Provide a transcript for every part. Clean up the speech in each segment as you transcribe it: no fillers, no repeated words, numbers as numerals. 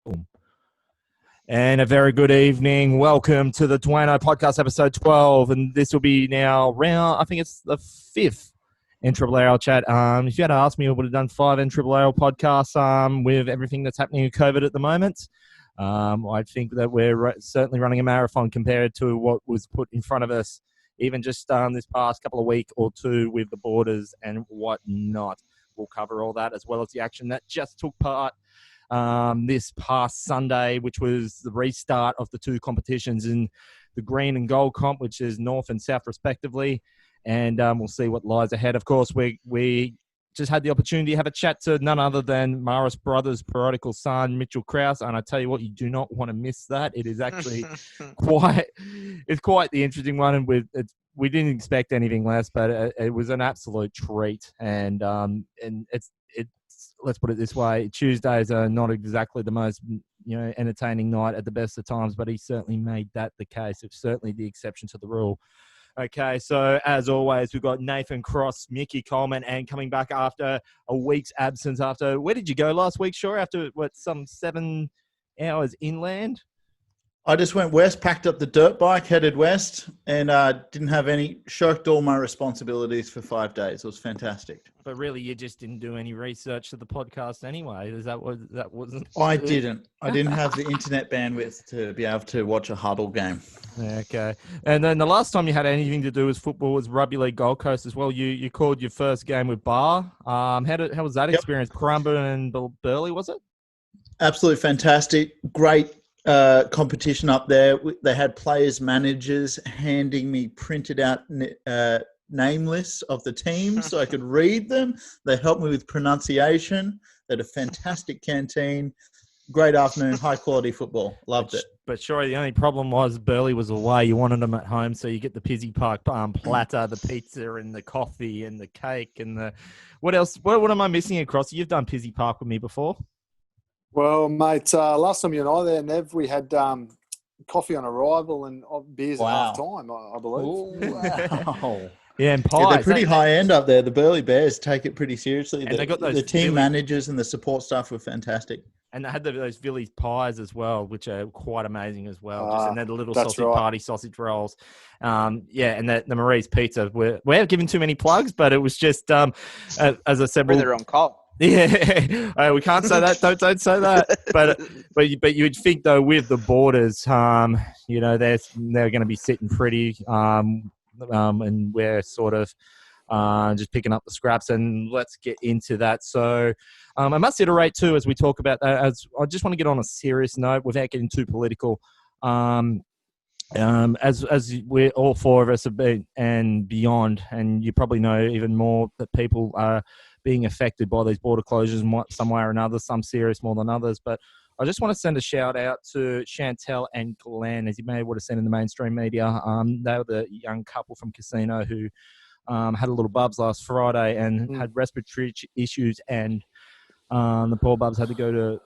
Boom. And a very good evening. Welcome to the Duaneo Podcast, episode 12. And this will be now round, I think it's the 5th NRRRL chat. If you had asked me, I would have done 5 NRRRL podcasts with everything that's happening with COVID at the moment. I think that we're certainly running a marathon compared to what was put in front of us, even just this past couple of weeks or two with the borders and whatnot. We'll cover all that as well as the action that just took part this past Sunday, which was the restart of the two competitions in the green and gold comp, which is north and south respectively. And we'll see what lies ahead. Of course, we just had the opportunity to have a chat to none other than Marist brothers' prodigal son, Mitchell Krause. And I tell you what, you do not want to miss that. It is actually quite the interesting one. And we didn't expect anything less, but it was an absolute treat. And it's let's put it this way: Tuesdays are not exactly the most entertaining night at the best of times, but he certainly made that the case. It's certainly the exception to the rule. Okay, so as always, we've got Nathan Cross, Mickey Coleman, and coming back after a week's absence. Where did you go last week? Sure, after some 7 hours inland. I just went west, packed up the dirt bike, headed west, and shirked all my responsibilities for 5 days. It was fantastic. But really, you just didn't do any research to the podcast anyway. That wasn't? I didn't have the internet bandwidth to be able to watch a Huddle game. Okay. And then the last time you had anything to do with football was Rugby League Gold Coast as well. You called your first game with Bar. How was that experience? Currumbin and Burleigh, was it? Absolutely fantastic. Great competition up there. They had players, managers handing me printed out name lists of the teams so I could read them. They helped me with pronunciation. They had a fantastic canteen. Great afternoon, high quality football. Loved it. But sure, the only problem was Burleigh was away. You wanted them at home, so you get the Pizzy Park platter, the pizza and the coffee and the cake and the what else? What am I missing across? You've done Pizzy Park with me before. Well, mate, last time you and I there, Nev, we had coffee on arrival and beers at half time, I believe. Ooh, wow. Yeah, and pies. Yeah, they're pretty high end up there. The Burleigh Bears take it pretty seriously. And they got those the team managers and the support staff were fantastic. And they had those Villie's pies as well, which are quite amazing as well. And then the little party sausage rolls. And the Marist pizza. We're giving too many plugs, but it was just, as I said... We're the wrong call. Yeah, we can't say that. Don't say that. But you would think though with the borders, they're going to be sitting pretty, and we're sort of just picking up the scraps. And let's get into that. So I must iterate too as we talk about that. As I just want to get on a serious note without getting too political. As we're all 4 of us have been and beyond, and you probably know even more that people are being affected by these border closures in some way or another, some serious more than others. But I just want to send a shout out to Chantel and Glenn, as you may have seen in the mainstream media. They were the young couple from Casino who had a little bubs last Friday and had respiratory issues, and the poor bubs had to go to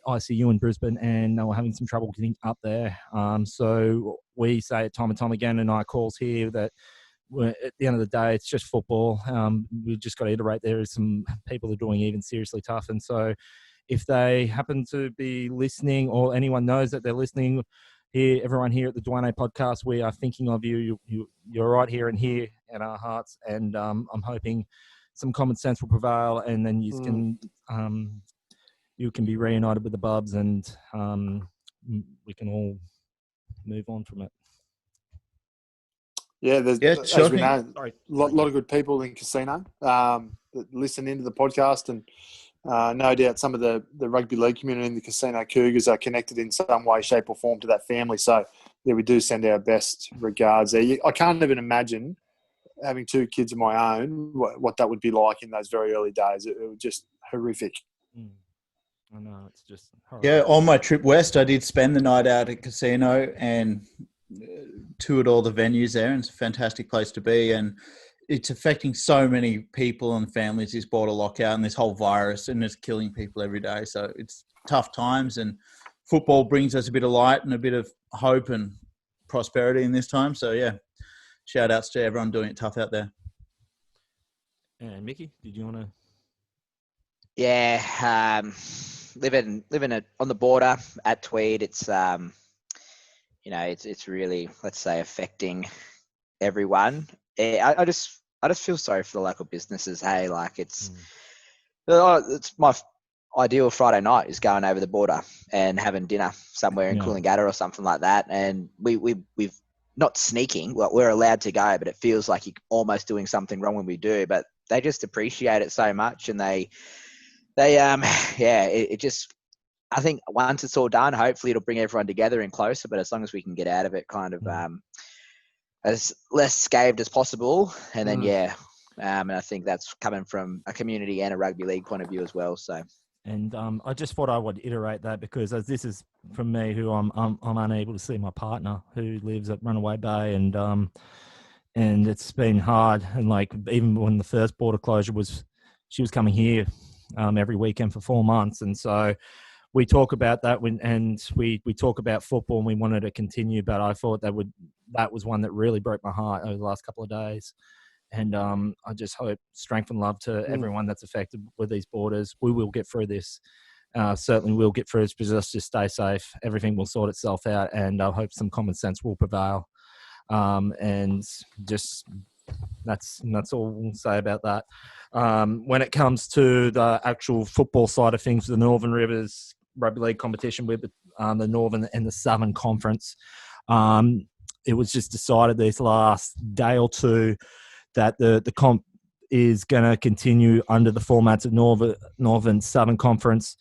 ICU in Brisbane, and they were having some trouble getting up there. So we say it time and time again in our calls here that at the end of the day, it's just football. We've just got to iterate. There is some people that are doing even seriously tough. And so if they happen to be listening or anyone knows that they're listening here, everyone here at the Duaneo Podcast, we are thinking of you. You're right here and here in our hearts. And I'm hoping some common sense will prevail, and then you can be reunited with the Bubs, and we can all move on from it. Yeah, as we know, a lot of good people in Casino that listen into the podcast, and no doubt some of the rugby league community in the Casino Cougars are connected in some way, shape or form to that family. So, yeah, we do send our best regards there. I can't even imagine having 2 kids of my own, what that would be like in those very early days. It was just horrific. I know, it's just horrible. Yeah, on my trip west, I did spend the night out at Casino and toured all the venues there, and it's a fantastic place to be. And it's affecting so many people and families, this border lockout and this whole virus, and it's killing people every day. So it's tough times, and football brings us a bit of light and a bit of hope and prosperity in this time. So yeah, shout outs to everyone doing it tough out there. And Mickey, did you want to? Yeah, living on the border at Tweed, it's it's really, let's say, affecting everyone. I just feel sorry for the local businesses. Hey, like it's my ideal Friday night is going over the border and having dinner somewhere in Coolangatta or something like that. And we've not sneaking. Well, we're allowed to go, but it feels like you're almost doing something wrong when we do. But they just appreciate it so much, and it just. I think once it's all done, hopefully it'll bring everyone together and closer. But as long as we can get out of it, kind of as less scathed as possible, and then and I think that's coming from a community and a rugby league point of view as well. So. And I just thought I would iterate that because as this is from me, who I'm unable to see my partner who lives at Runaway Bay, and it's been hard. And like even when the first border closure was, she was coming here every weekend for 4 months, and so we talk about that we talk about football and we wanted to continue. But I thought that was one that really broke my heart over the last couple of days. And I just hope strength and love to everyone that's affected with these borders. We will get through this. Certainly we'll get through this. Just stay safe. Everything will sort itself out. And I hope some common sense will prevail. And just that's all we'll say about that. When it comes to the actual football side of things, the Northern Rivers Rugby League competition with the Northern and the Southern Conference, it was just decided this last day or two that the comp is going to continue under the formats of Northern Southern Conference,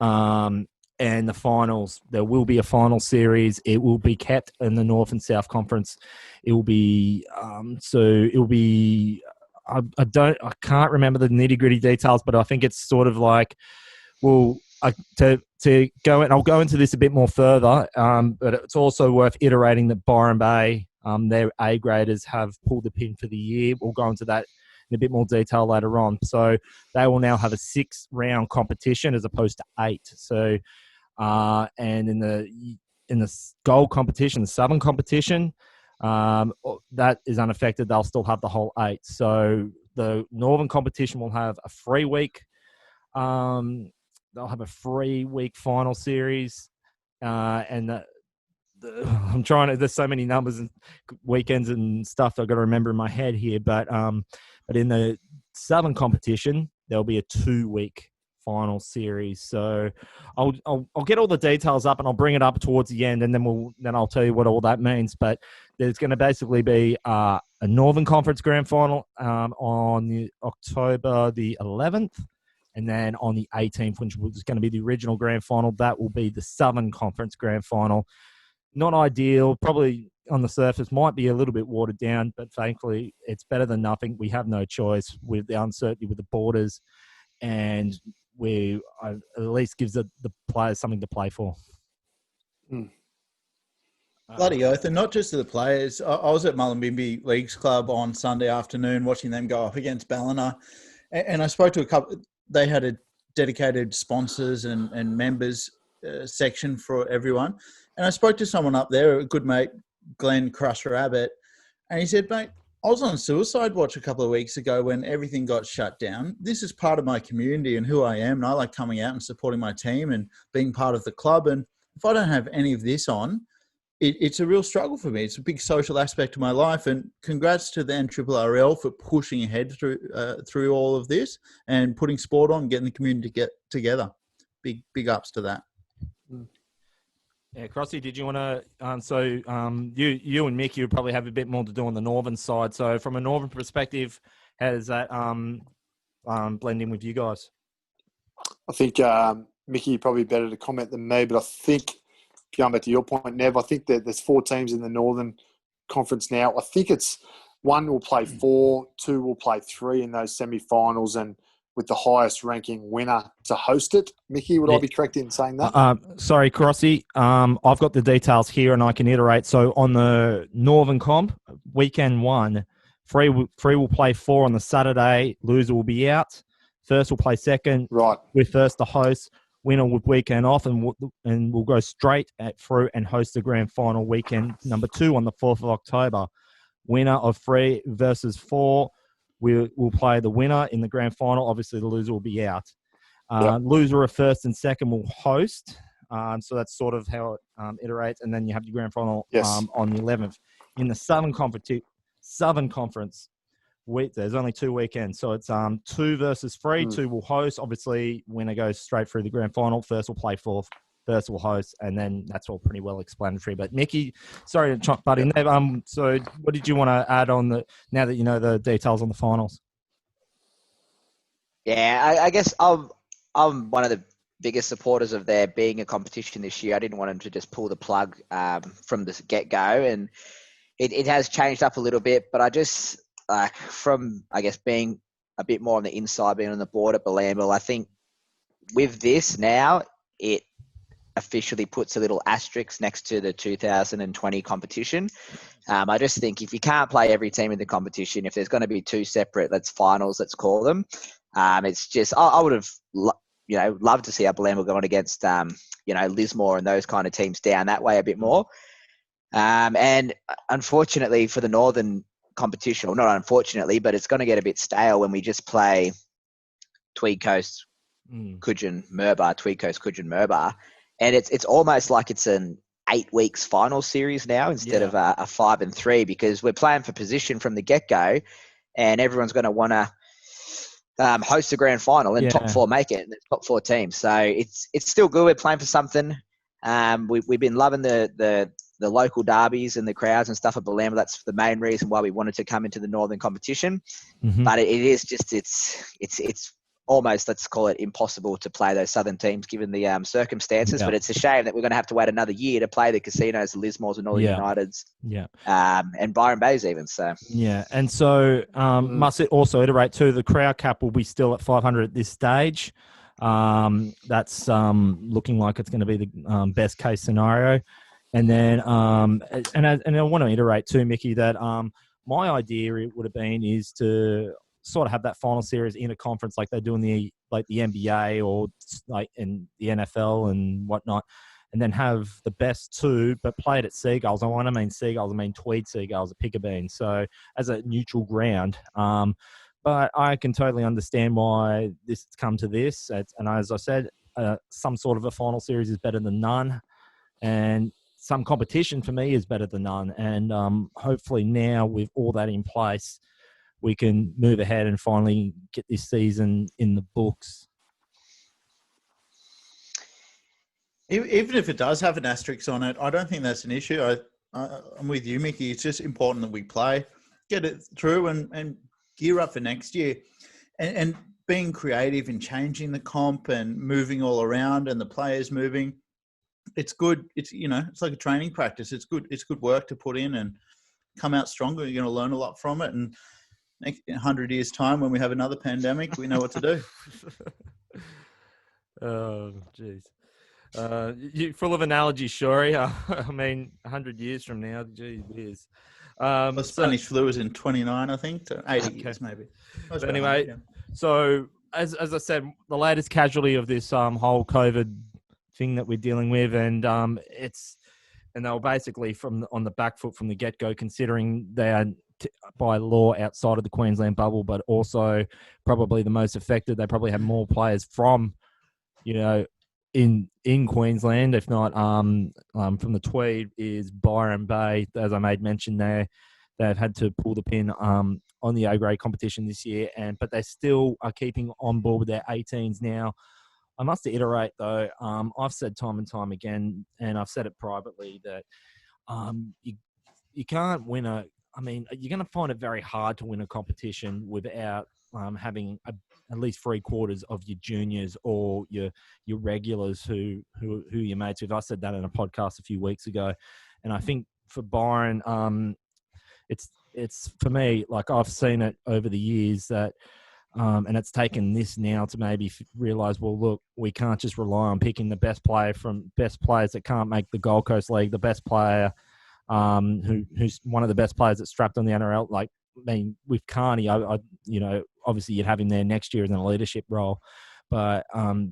and the finals. There will be a final series. It will be kept in the North and South Conference. It will be I can't remember the nitty gritty details, but I think it's sort of like, to go, and I'll go into this a bit more further, but it's also worth iterating that Byron Bay, their A graders have pulled the pin for the year. We'll go into that in a bit more detail later on. So they will now have a 6-round competition as opposed to 8. So, and in the gold competition, the Southern competition, that is unaffected. They'll still have the whole 8. So the Northern competition will have a 3-week. They'll have a 3-week final series, and I'm trying to. There's so many numbers and weekends and stuff I've got to remember in my head here. But in the Southern competition, there'll be a 2-week final series. So I'll get all the details up and I'll bring it up towards the end, and then I'll tell you what all that means. But there's going to basically be a Northern Conference Grand Final on October the 11th. And then on the 18th, which was going to be the original grand final, that will be the Southern Conference Grand Final. Not ideal, probably on the surface, might be a little bit watered down, but thankfully it's better than nothing. We have no choice with the uncertainty with the borders, and at least gives the players something to play for. Bloody oath, and not just to the players. I was at Mullumbimby Leagues Club on Sunday afternoon watching them go up against Ballina, and I spoke to a couple. They had a dedicated sponsors and members section for everyone. And I spoke to someone up there, a good mate, Glenn Crusher Abbott, and he said, mate, I was on suicide watch a couple of weeks ago when everything got shut down. This is part of my community and who I am, and I like coming out and supporting my team and being part of the club. And if I don't have any of this on, it's a real struggle for me. It's a big social aspect of my life. And congrats to the NRRRL for pushing ahead through all of this and putting sport on, getting the community to get together. Big ups to that. Yeah, Krause, did you want to? You and Mickey would probably have a bit more to do on the Northern side. So from a Northern perspective, how does that blend in with you guys? I think Mickey probably better to comment than me, but I think, going back to your point, Nev, I think that there's 4 teams in the Northern Conference now. I think it's 1 will play 4, 2 will play 3 in those semi-finals, and with the highest ranking winner to host it. Mickey, would I be correct in saying that? Sorry, Krause. I've got the details here and I can iterate. So on the Northern Comp, weekend 1, 3 will play 4 on the Saturday. Loser will be out. First will play second. Right. With first the host. Winner with weekend off, and we'll go straight through and host the grand final weekend number 2 on the 4th of October. Winner of 3 versus 4. We'll play the winner in the grand final. Obviously, the loser will be out. Loser of first and second will host. So that's sort of how it iterates. And then you have your grand final on the 11th. In the Southern Conference, there's only 2 weekends. So it's 2 versus 3. 2 will host. Obviously, winner goes straight through the grand final. First will play fourth. First will host. And then that's all pretty well explanatory. But Mickey, sorry to butt in there. So what did you want to add on now that you know the details on the finals? Yeah, I guess I'm one of the biggest supporters of there being a competition this year. I didn't want them to just pull the plug from the get-go, and it has changed up a little bit. But I just from being a bit more on the inside, being on the board at Bilambil, I think with this now it officially puts a little asterisk next to the 2020 competition. I just think if you can't play every team in the competition, if there's going to be 2 separate finals, let's call them. It's just I would have loved to see our Bilambil going against Lismore and those kind of teams down that way a bit more. And unfortunately for the Northern competition, or not unfortunately, but it's going to get a bit stale when we just play Tweed Coast, Coogin, Murbar, Tweed Coast, Coogin, Murbar, and it's almost like it's an 8 weeks final series now instead of a 5 and 3, because we're playing for position from the get-go, and everyone's going to want to host the grand final, and top 4 make it, and the top 4 teams. So it's still good. We're playing for something. We've been loving the local derbies and the crowds and stuff at Bilambil. That's the main reason why we wanted to come into the Northern competition. But it is just it's almost, let's call it, impossible to play those Southern teams given the circumstances. But it's a shame that we're going to have to wait another year to play the Casinos, the Lismores, and all the Uniteds. And Byron Bays even. So and so must it also iterate too? The crowd cap will be still at 500 at this stage. That's looking like it's going to be the best case scenario. And then and I want to iterate too, Mickey, that my idea would have been is to sort of have that final series in a conference like they do in the NBA or in the NFL and whatnot, and then have the best 2, but play it at Seagulls. When I mean Seagulls, I mean Tweed Seagulls at Pickabeen. So as a neutral ground. But I can totally understand why this has come to this. And as I said, some sort of a final series is better than none. And some competition for me is better than none. And hopefully now with all that in place, we can move ahead and finally get this season in the books. Even if it does have an asterisk on it, I don't think that's an issue. I'm with you, Mickey. It's just important that we play, get it through, and gear up for next year. And being creative and changing the comp and moving all around and the players moving, it's good. It's like a training practice. It's good. It's good work to put in and come out stronger. You're going to learn a lot from it. And in 100 years' time, when we have another pandemic, we know what to do. Oh, jeez. You're full of analogies, Shori. I mean, 100 years from now, geez, it is. The Spanish flu is in 29, I think, so 80 years maybe. But anyway, so as I said, the latest casualty of this whole COVID thing that we're dealing with, and they were basically on the back foot from the get-go, considering they are by law outside of the Queensland bubble, but also probably the most affected. They probably have more players from, in Queensland, if not from the Tweed, is Byron Bay. As I made mention there, they've had to pull the pin on the A-grade competition this year, but they still are keeping on board with their 18s now. I must iterate though. I've said time and time again, and I've said it privately, that you can't win you're going to find it very hard to win a competition without having at least 3/4 of your juniors or your regulars who your mates with. I said that in a podcast a few weeks ago, and I think for Byron, it's for me, like I've seen it over the years that. And it's taken this now to maybe realize, well, look, we can't just rely on picking the best players that can't make the Gold Coast League, the best player who's one of the best players that's strapped on the NRL. Like, I mean, with Carney, obviously you'd have him there next year in a leadership role, but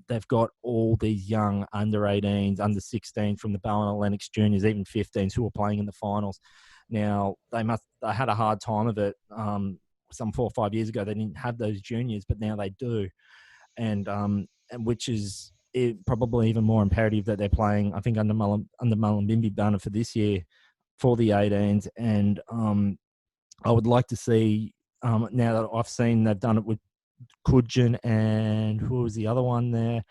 they've got all these young under 18s, under 16 from the Ballina Lennox juniors, even 15s who are playing in the finals. Now, they had a hard time of it. Some 4 or 5 years ago, they didn't have those juniors, but now they do. And and which is probably even more imperative that they're playing, I think, under Mullumbimby banner for this year for the 18s. And I would like to see, now that I've seen they've done it with Kudjin and who was the other one there?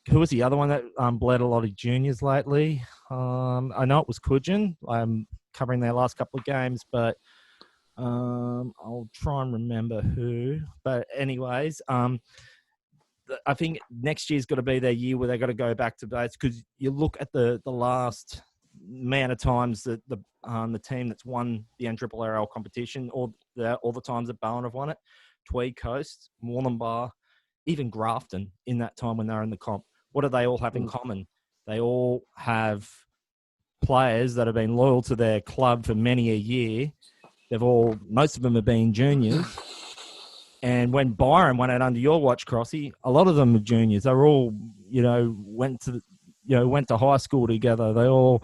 Who was the other one that bled a lot of juniors lately? I know it was Kudjin. I'm covering their last couple of games, but I'll try and remember who. But anyways, I think next year's got to be their year where they've got to go back to base, because you look at the last amount of times that the team that's won the NRRRL competition, all the times that Bowen have won it, Tweed Coast, Moorlambar, even Grafton in that time when they're in the comp. What do they all have in common? They all have players that have been loyal to their club for many a year. Most of them have been juniors. And when Byron went out under your watch, Crossy, a lot of them were juniors. They were all, went to high school together. They all,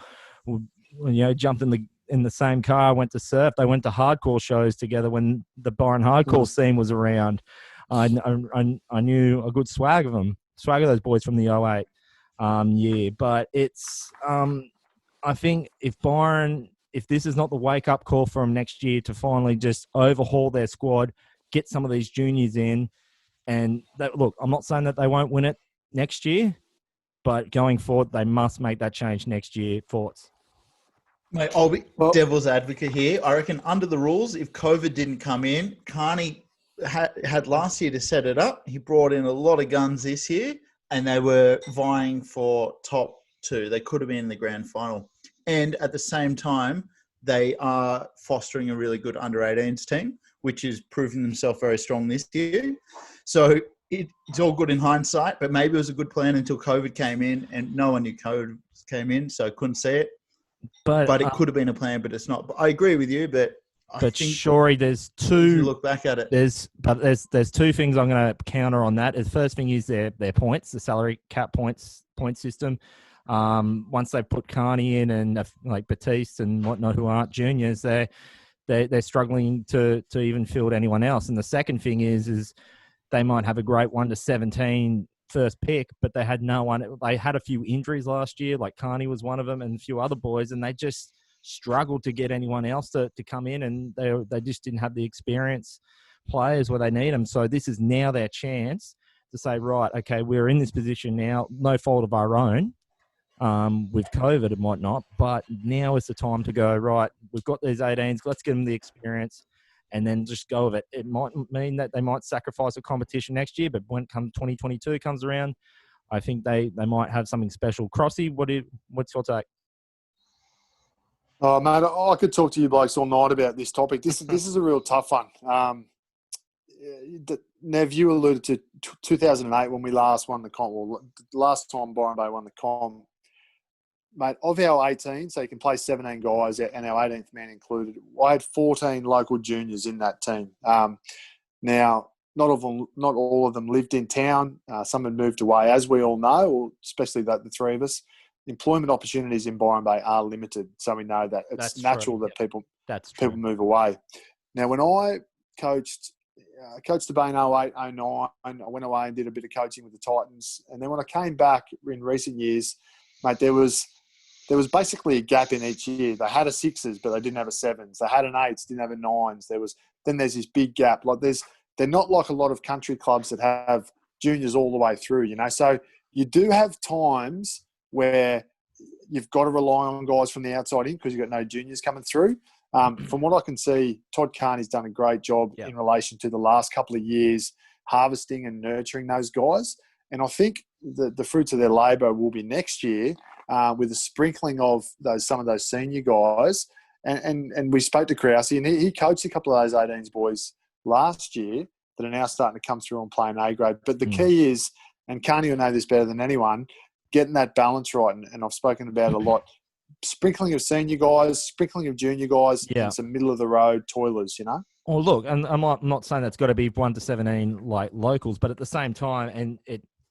jumped in the same car, went to surf. They went to hardcore shows together when the Byron hardcore scene was around. I knew a good swag of those boys from the 08 year. But it's, I think if this is not the wake-up call for them next year to finally just overhaul their squad, get some of these juniors in, and look, I'm not saying that they won't win it next year, but going forward, they must make that change next year. Thoughts? Mate, I'll be devil's advocate here. I reckon under the rules, if COVID didn't come in, Carney had last year to set it up. He brought in a lot of guns this year, and they were vying for top 2. They could have been in the grand final. And at the same time, they are fostering a really good under-18s team, which is proving themselves very strong this year. So it's all good in hindsight, but maybe it was a good plan until COVID came in, and no one knew COVID came in, so I couldn't see it. But it could have been a plan, but it's not. But I agree with you, but I think Shorey, there's two. You look back at it. There's two things I'm going to counter on that. The first thing is their points, the salary cap point system. Once they put Carney in and like Batiste and whatnot, who aren't juniors, they're struggling to even field anyone else. And the second thing is they might have a great 1 to 17 first pick, but they had no one. They had a few injuries last year, like Carney was one of them, and a few other boys, and they just struggled to get anyone else to come in, and they just didn't have the experience players where they need them. So this is now their chance to say, right, okay, we're in this position now, no fault of our own. With COVID and whatnot, but now is the time to go, right, we've got these 18s, let's give them the experience and then just go with it. It might mean that they might sacrifice a competition next year, but when 2022 comes around, I think they might have something special. Crossy, what's your take? Oh, mate, I could talk to you blokes all night about this topic. This is a real tough one. Nev, you alluded to 2008 when we last won the comp, or last time Byron Bay won the comp. Mate, of our 18, so you can play 17 guys and our 18th man included, I had 14 local juniors in that team. Now, not all of them lived in town. Some had moved away, as we all know, or especially the three of us. Employment opportunities in Byron Bay are limited, so we know that it's natural that people move away. Now, when I coached the Bay in 08, 09, I went away and did a bit of coaching with the Titans. And then when I came back in recent years, mate, there was basically a gap in each year. They had a 6s, but they didn't have a 7s. They had an 8s, didn't have a 9s. Then there's this big gap. They're not like a lot of country clubs that have juniors all the way through, So you do have times where you've got to rely on guys from the outside in because you've got no juniors coming through. From what I can see, Todd Carney's done a great job in relation to the last couple of years, harvesting and nurturing those guys. And I think the fruits of their labour will be next year with a sprinkling of some of those senior guys. And we spoke to Krause, and he coached a couple of those 18s boys last year that are now starting to come through and play an A grade. But the key is, and Carney will know this better than anyone, getting that balance right. And I've spoken about it a lot. Sprinkling of senior guys, sprinkling of junior guys, and some middle-of-the-road toilers, Well, look, and I'm not saying that's got to be 1 to 17 like locals, but at the same time,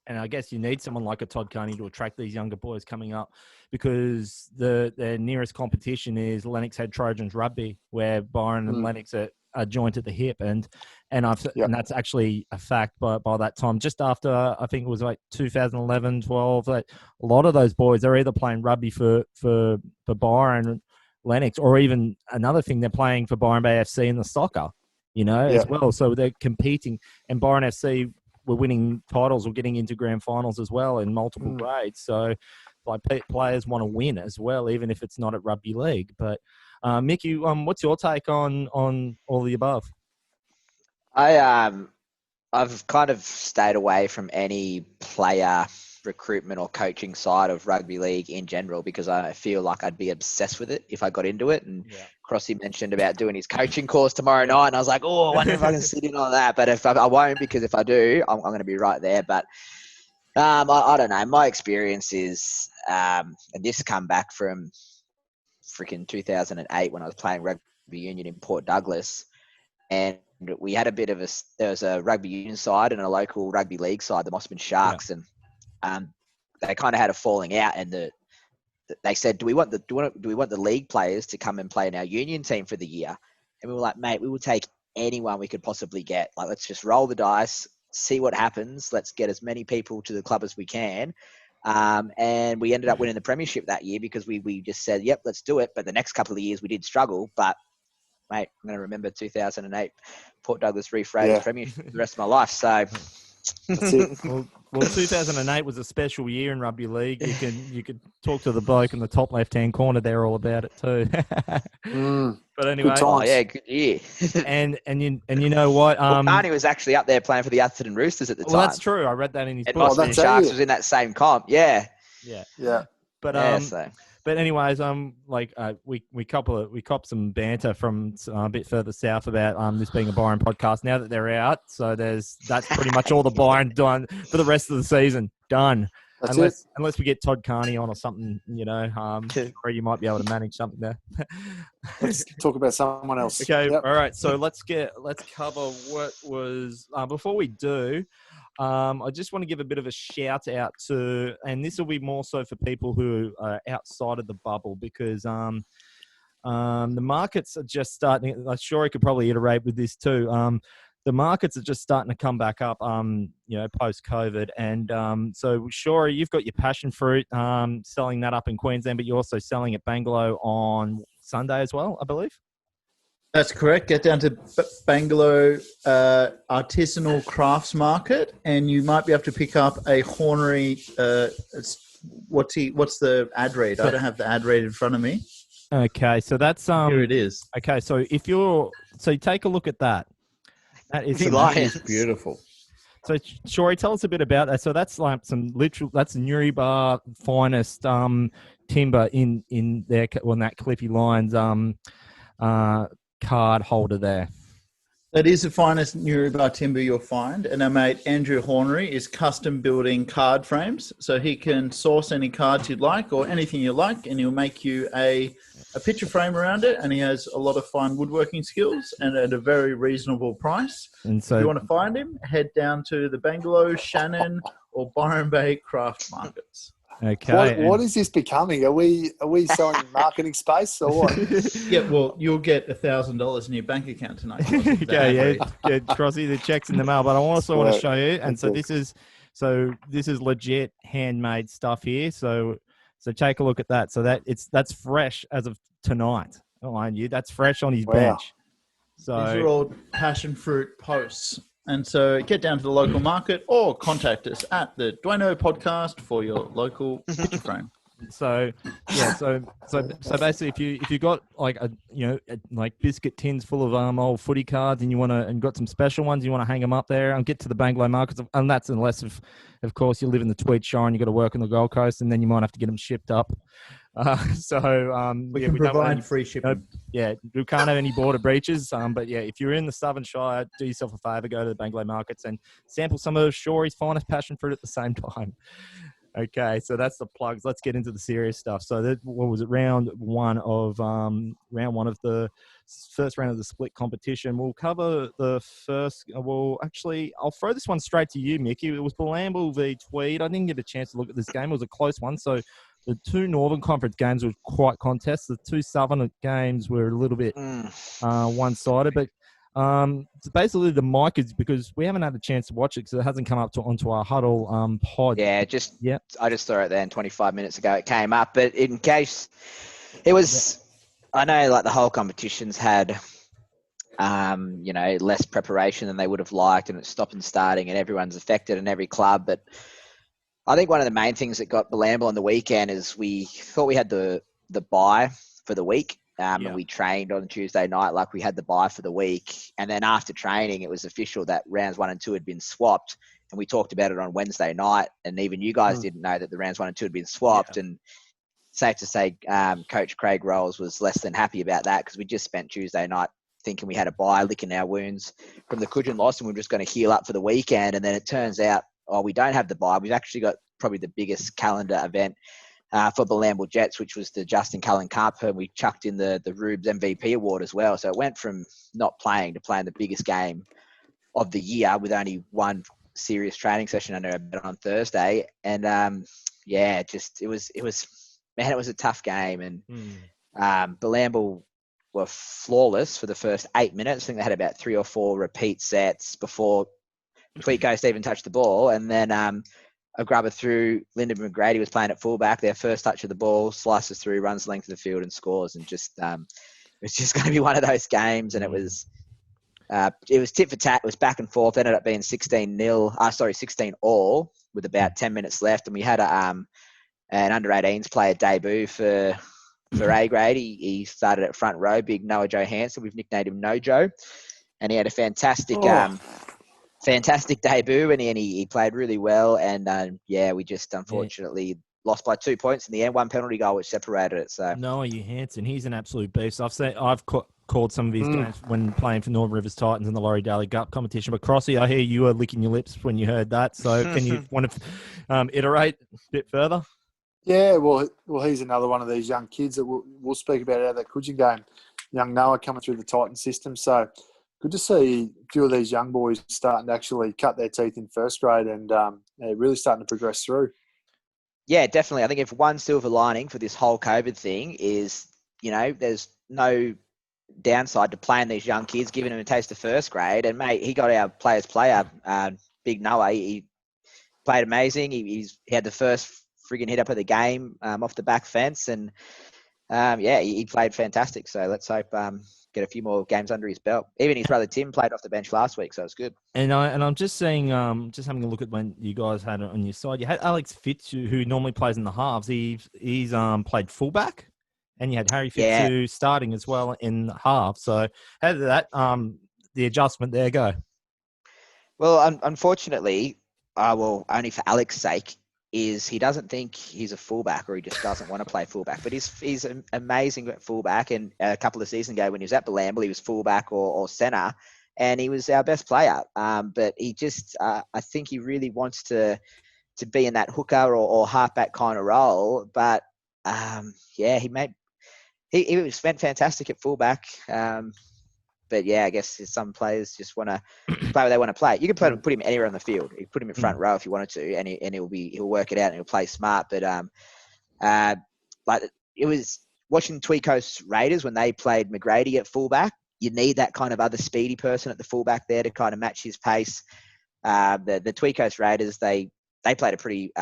and I guess you need someone like a Todd Carney to attract these younger boys coming up, because their nearest competition is Lennox Head Trojans Rugby, where Byron and Lennox are a joint at the hip, and that's actually a fact by that time. Just after, I think it was like 2011, 12, like a lot of those boys are either playing rugby for Byron, Lennox, or even another thing, they're playing for Byron Bay FC in the soccer, as well. So they're competing, and Byron FC were winning titles or getting into grand finals as well in multiple grades. So like players want to win as well, even if it's not at rugby league. But Mickey, what's your take on all the above? I've kind of stayed away from any player recruitment or coaching side of rugby league in general, because I feel like I'd be obsessed with it if I got into it. And Krause mentioned about doing his coaching course tomorrow night, and I was like, I wonder if I can sit in on that. But if I won't, because if I do, I'm going to be right there. But I don't know. My experience is, and this come back from freaking 2008 when I was playing rugby union in Port Douglas, and we had a bit of there was a rugby union side and a local rugby league side, the Mossman Sharks, and they kind of had a falling out, and they said, do we want the league players to come and play in our union team for the year? And we were like, mate, we will take anyone we could possibly get. Like, let's just roll the dice, see what happens. Let's get as many people to the club as we can. And we ended up winning the premiership that year because we just said, yep, let's do it. But the next couple of years we did struggle. But, mate, I'm going to remember 2008 Port Douglas rephrased premiership for the rest of my life. So that's it. Well, 2008 was a special year in rugby league. You could talk to the bloke in the top left-hand corner there all about it too. But anyway, good year. and you know what? Barney was actually up there playing for the Atherton Roosters at the time. Well, that's true. I read that in his book. Mossman Sharks was in that same comp. Yeah. But But anyways, we cop some banter from a bit further south about this being a Byron podcast. Now that they're out, so that's pretty much all the Byron done for the rest of the season. Done. Unless we get Todd Carney on or something, or you might be able to manage something there. Let's talk about someone else. Okay, all right. So let's cover what was before we do. I just want to give a bit of a shout out to, and this will be more so for people who are outside of the bubble, because the markets are just starting. I'm sure I could probably iterate with this too. The markets are just starting to come back up, post-COVID. And so, sure, you've got your passion fruit selling that up in Queensland, but you're also selling at Bangalow on Sunday as well, I believe. That's correct. Get down to Bangalow Artisanal Crafts Market, and you might be able to pick up a Hornery. What's the ad read? I don't have the ad read in front of me. Okay, so that's here it is. Okay, so you take a look at that. That is beautiful. So, Shori, tell us a bit about that. So that's like that's Newrybar finest timber in there on that Cliffy Lines card holder there. That is the finest Newrybar timber you'll find, and our mate Andrew Hornery is custom building card frames, so he can source any cards you'd like or anything you like, and he'll make you a picture frame around it, and he has a lot of fine woodworking skills and at a very reasonable price. And so, if you want to find him, head down to the Bangalow, Shannon, or Byron Bay craft markets. Okay. What is this becoming? Are we selling marketing space or what? Yeah, well, you'll get $1,000 in your bank account tonight. Okay, yeah, Crossy, the check's in the mail. But I also want to show you, and so this is legit handmade stuff here. So take a look at that. So that's fresh as of tonight. Oh, mind you, that's fresh on his bench. So these are all passion fruit posts. And so get down to the local market or contact us at the Duaneo Podcast for your local picture frame. So basically, if you got like like biscuit tins full of old footy cards, and got some special ones, you want to hang them up there and get to the Bangalow markets, and that's unless of course you live in the Tweed Shire and you got to work on the Gold Coast, and then you might have to get them shipped up. We can provide free shipping. We can't have any border breaches. But yeah, if you're in the Southern Shire, do yourself a favour, go to the Bangalow markets and sample some of Shory's finest passion fruit at the same time. Okay, so that's the plugs. Let's get into the serious stuff. So what was it? Round one of the first round of the split competition. We'll cover the first. Well, actually, I'll throw this one straight to you, Mickey. It was Bilambil v Tweed. I didn't get a chance to look at this game. It was a close one. So the two Northern Conference games were quite contest. The two Southern games were a little bit one-sided. But So basically the mic is because we haven't had a chance to watch it because it hasn't come up onto our huddle pod. Yeah, I just saw it then 25 minutes ago. It came up, but in case it was, I know like the whole competition's had, less preparation than they would have liked, and it's stop and starting, and everyone's affected in every club. But I think one of the main things that got Bilamble on the weekend is we thought we had the bye for the week. And we trained on Tuesday night like we had the bye for the week. And then after training, it was official that rounds 1 and 2 had been swapped. And we talked about it on Wednesday night. And even you guys didn't know that the rounds 1 and 2 had been swapped. Yeah. And safe to say, Coach Craig Rolls was less than happy about that because we just spent Tuesday night thinking we had a bye, licking our wounds from the Coogin loss, and we were just going to heal up for the weekend. And then it turns out, we don't have the bye. We've actually got probably the biggest calendar event for Bilamble Jets, which was the Justin Cullen Cup, and we chucked in the Rubes MVP award as well. So it went from not playing to playing the biggest game of the year with only one serious training session under our belt on Thursday. And it was a tough game. And Bilamble were flawless for the first 8 minutes. I think they had about 3 or 4 repeat sets before Tweed Coast even touched the ball. And then a grubber through. Lyndon McGrady was playing at fullback. Their first touch of the ball, slices through, runs the length of the field and scores. And just it's just going to be one of those games. And it was tit for tat. It was back and forth. Ended up being 16 all with about 10 minutes left. And we had an under-18s player debut for A grade. He started at front row, big Noah Johansson. We've nicknamed him No-Joe. And he had a fantastic debut, and he played really well. And we just unfortunately lost by 2 points in the end, 1 penalty goal which separated it. So Noah Johansson, he's an absolute beast. I've called some of his games when playing for Northern Rivers Titans in the Laurie Daly Cup competition. But Krause, I hear you were licking your lips when you heard that. So can you want to iterate a bit further? Yeah, well, he's another one of these young kids that we'll speak about out of that Coogin game. Young Noah coming through the Titan system. So good to see a few of these young boys starting to actually cut their teeth in first grade and really starting to progress through. Yeah, definitely. I think if one silver lining for this whole COVID thing is, there's no downside to playing these young kids, giving them a taste of first grade. And, mate, he got our players player, Big Noah. He played amazing. He had the first friggin' hit up of the game off the back fence. And, he played fantastic. So let's hope get a few more games under his belt. Even his brother Tim played off the bench last week, so it's good. And I'm just seeing, just having a look at when you guys had it on your side. You had Alex Fitz, who normally plays in the halves. He's played fullback, and you had Harry Fitz starting as well in half. So how did that the adjustment there go? Well, unfortunately, only for Alex's sake, is he doesn't think he's a fullback, or he just doesn't want to play fullback. But he's an amazing fullback, and a couple of seasons ago when he was at Bilamble, he was fullback or centre, and he was our best player. But he just, I think he really wants to be in that hooker or halfback kind of role. But he spent fantastic at fullback. But I guess some players just want to play where they want to play. You can put him anywhere on the field. You can put him in front row if you wanted to, and he'll work it out and he'll play smart. But it was watching Tweed Coast Raiders when they played McGrady at fullback. You need that kind of other speedy person at the fullback there to kind of match his pace. The Tweed Coast Raiders they played a pretty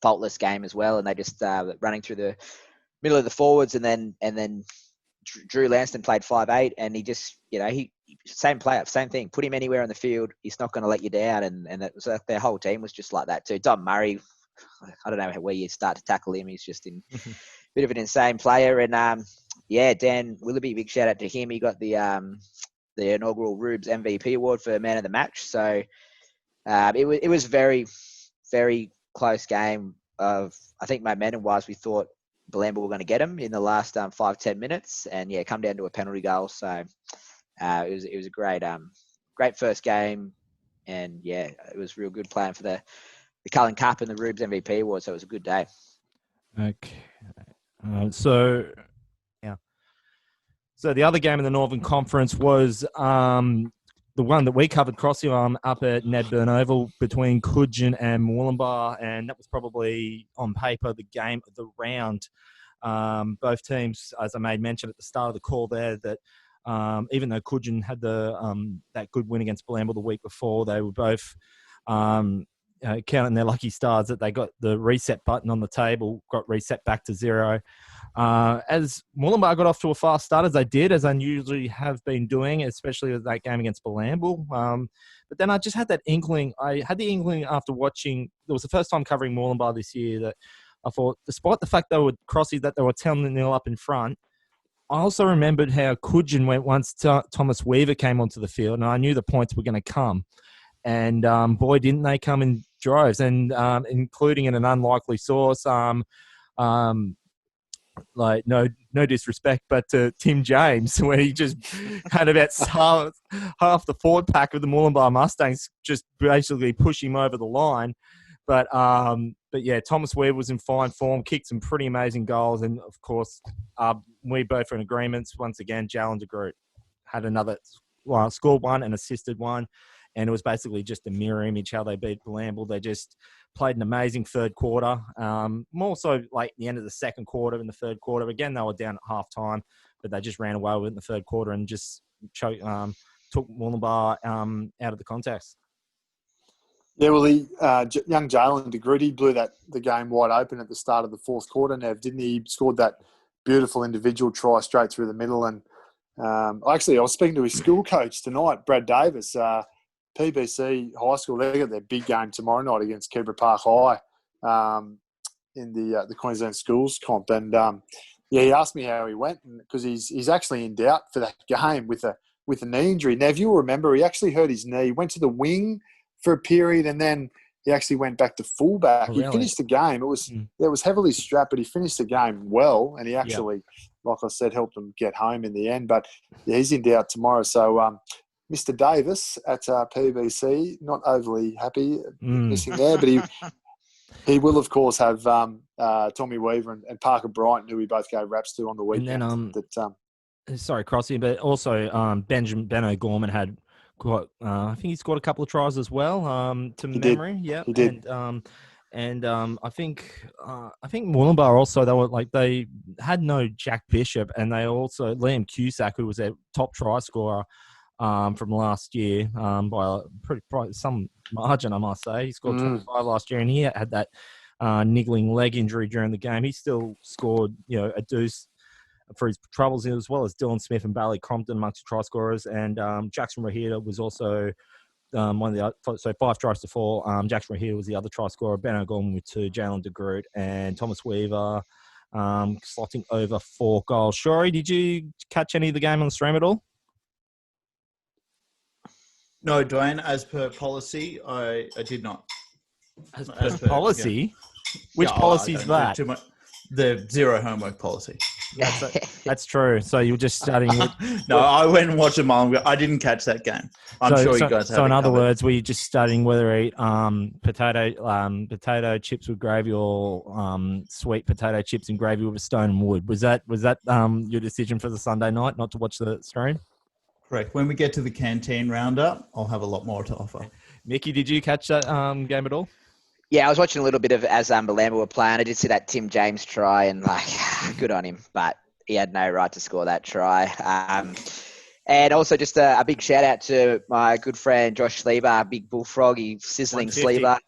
faultless game as well, and they just running through the middle of the forwards, and then Drew Lanston played 5'8", and he just, same player, same thing. Put him anywhere on the field, he's not going to let you down. And it was their whole team was just like that too. Dom Murray, I don't know where you start to tackle him. He's just a bit of an insane player. And Dan Willoughby, big shout out to him. He got the inaugural Rubes MVP award for man of the match. So it was very, very close game. I think momentum wise, we thought Bilamble were going to get him in the last 5-10 minutes, and come down to a penalty goal. So it was a great first game, and it was real good playing for the Cullen Cup and the Rubes MVP award. So it was a good day. Okay, so the other game in the Northern Conference was the one that we covered, Crossy, up at Nedburn Oval between Coogin and Moolumbar, and that was probably on paper the game of the round. Both teams, as I made mention at the start of the call there, that Even though Coogin had that good win against Blamble the week before, they were both counting their lucky stars that they got the reset button on the table, got reset back to 0. As Mooloombah got off to a fast start, as they did, as I usually have been doing, especially with that game against Blamble. But then I just had that inkling. I had the inkling after watching, it was the first time covering Mooloombah this year, that I thought, despite the fact they were Crossy, that they were 10-0 up in front, I also remembered how Coogin went once Thomas Weaver came onto the field, and I knew the points were going to come. And boy, didn't they come in droves, and including in an unlikely source. Like no disrespect, but to Tim James, where he just had about half the forward pack of the Mooloombah Mustangs just basically push him over the line. But yeah, Thomas Weaver was in fine form, kicked some pretty amazing goals, and of course, we both are in agreements. Once again, Jalen de Groot had another scored one and assisted one. And it was basically just a mirror image how they beat Blamble. They just played an amazing third quarter. More so like the end of the second quarter and the third quarter. Again, they were down at halftime, but they just ran away with it in the third quarter and just took Mooloombah out of the contest. Yeah, well, young Jalen de Groot, he blew the game wide open at the start of the fourth quarter, Nev, didn't he? He scored that beautiful individual try straight through the middle. And actually, I was speaking to his school coach tonight, Brad Davis, PBC High School. They got their big game tomorrow night against Kebra Park High in the Queensland Schools comp. And yeah, he asked me how he went, because he's actually in doubt for that game with a knee injury. Now, if you remember, he actually hurt his knee. He went to the wing for a period, and then he actually went back to fullback. Oh, really? He finished the game. It was heavily strapped, but he finished the game well, and he actually, like I said, helped them get home in the end. But yeah, he's in doubt tomorrow. So Mr. Davis at PBC, not overly happy missing there, but he will, of course, have Tommy Weaver and Parker Bryant, who we both gave raps to on the weekend. And then, sorry, Crossy, but also Ben O'Gorman had quite, I think he scored a couple of tries as well, to memory. Yeah, he did. And I think Mooloombah also, they had no Jack Bishop, and they also Liam Cusack, who was their top try scorer from last year by some margin, I must say. He scored 25 last year, and he had that niggling leg injury during the game. He still scored, a deuce for his troubles, as well as Dylan Smith and Bailey Crompton amongst the try scorers. And Jackson Rahita was also one of the, so 5 tries to 4. Jackson Rahita was the other try scorer. Ben O'Gorman with 2, Jalen de Groot, and Thomas Weaver slotting over 4 goals. Shori, did you catch any of the game on the stream at all? No, Duane, as per policy, I did not. As per policy? Yeah. Which policy is that? The zero homework policy. That's true. So you were just starting with... No, I went and watched them all. I didn't catch that game. I'm sure you guys have. So in other words, were you just studying whether to eat potato chips with gravy or sweet potato chips and gravy with a stone and wood? Was that your decision for the Sunday night, not to watch the stream? Correct. When we get to the canteen roundup, I'll have a lot more to offer. Mickey, did you catch that game at all? Yeah, I was watching a little bit of as Blamble were playing. I did see that Tim James try, and good on him, but he had no right to score that try. And also just a big shout out to my good friend Josh Sleeber, big bullfrog, sizzling Sleeber,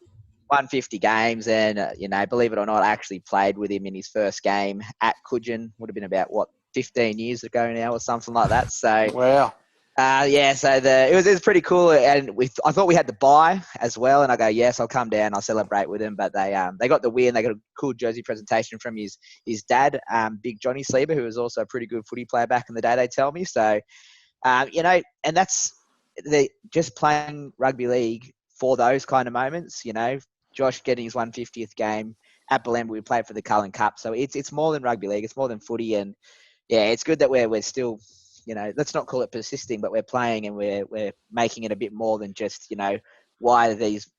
150 games, and believe it or not, I actually played with him in his first game at Coogin. Would have been about 15 years ago now or something like that. So wow. So it was pretty cool, and I thought we had the bye as well, and I go, yes, I'll come down, I'll celebrate with him. But they got the win. They got a cool jersey presentation from his dad, Big Johnny Sleeber, who was also a pretty good footy player back in the day, they tell me. So, and that's just playing rugby league for those kind of moments. Josh getting his 150th game at Blamble, we played for the Cullen Cup, so it's more than rugby league, it's more than footy, and yeah, it's good that we're still. Let's not call it persisting, but we're playing and we're making it a bit more than just, why are these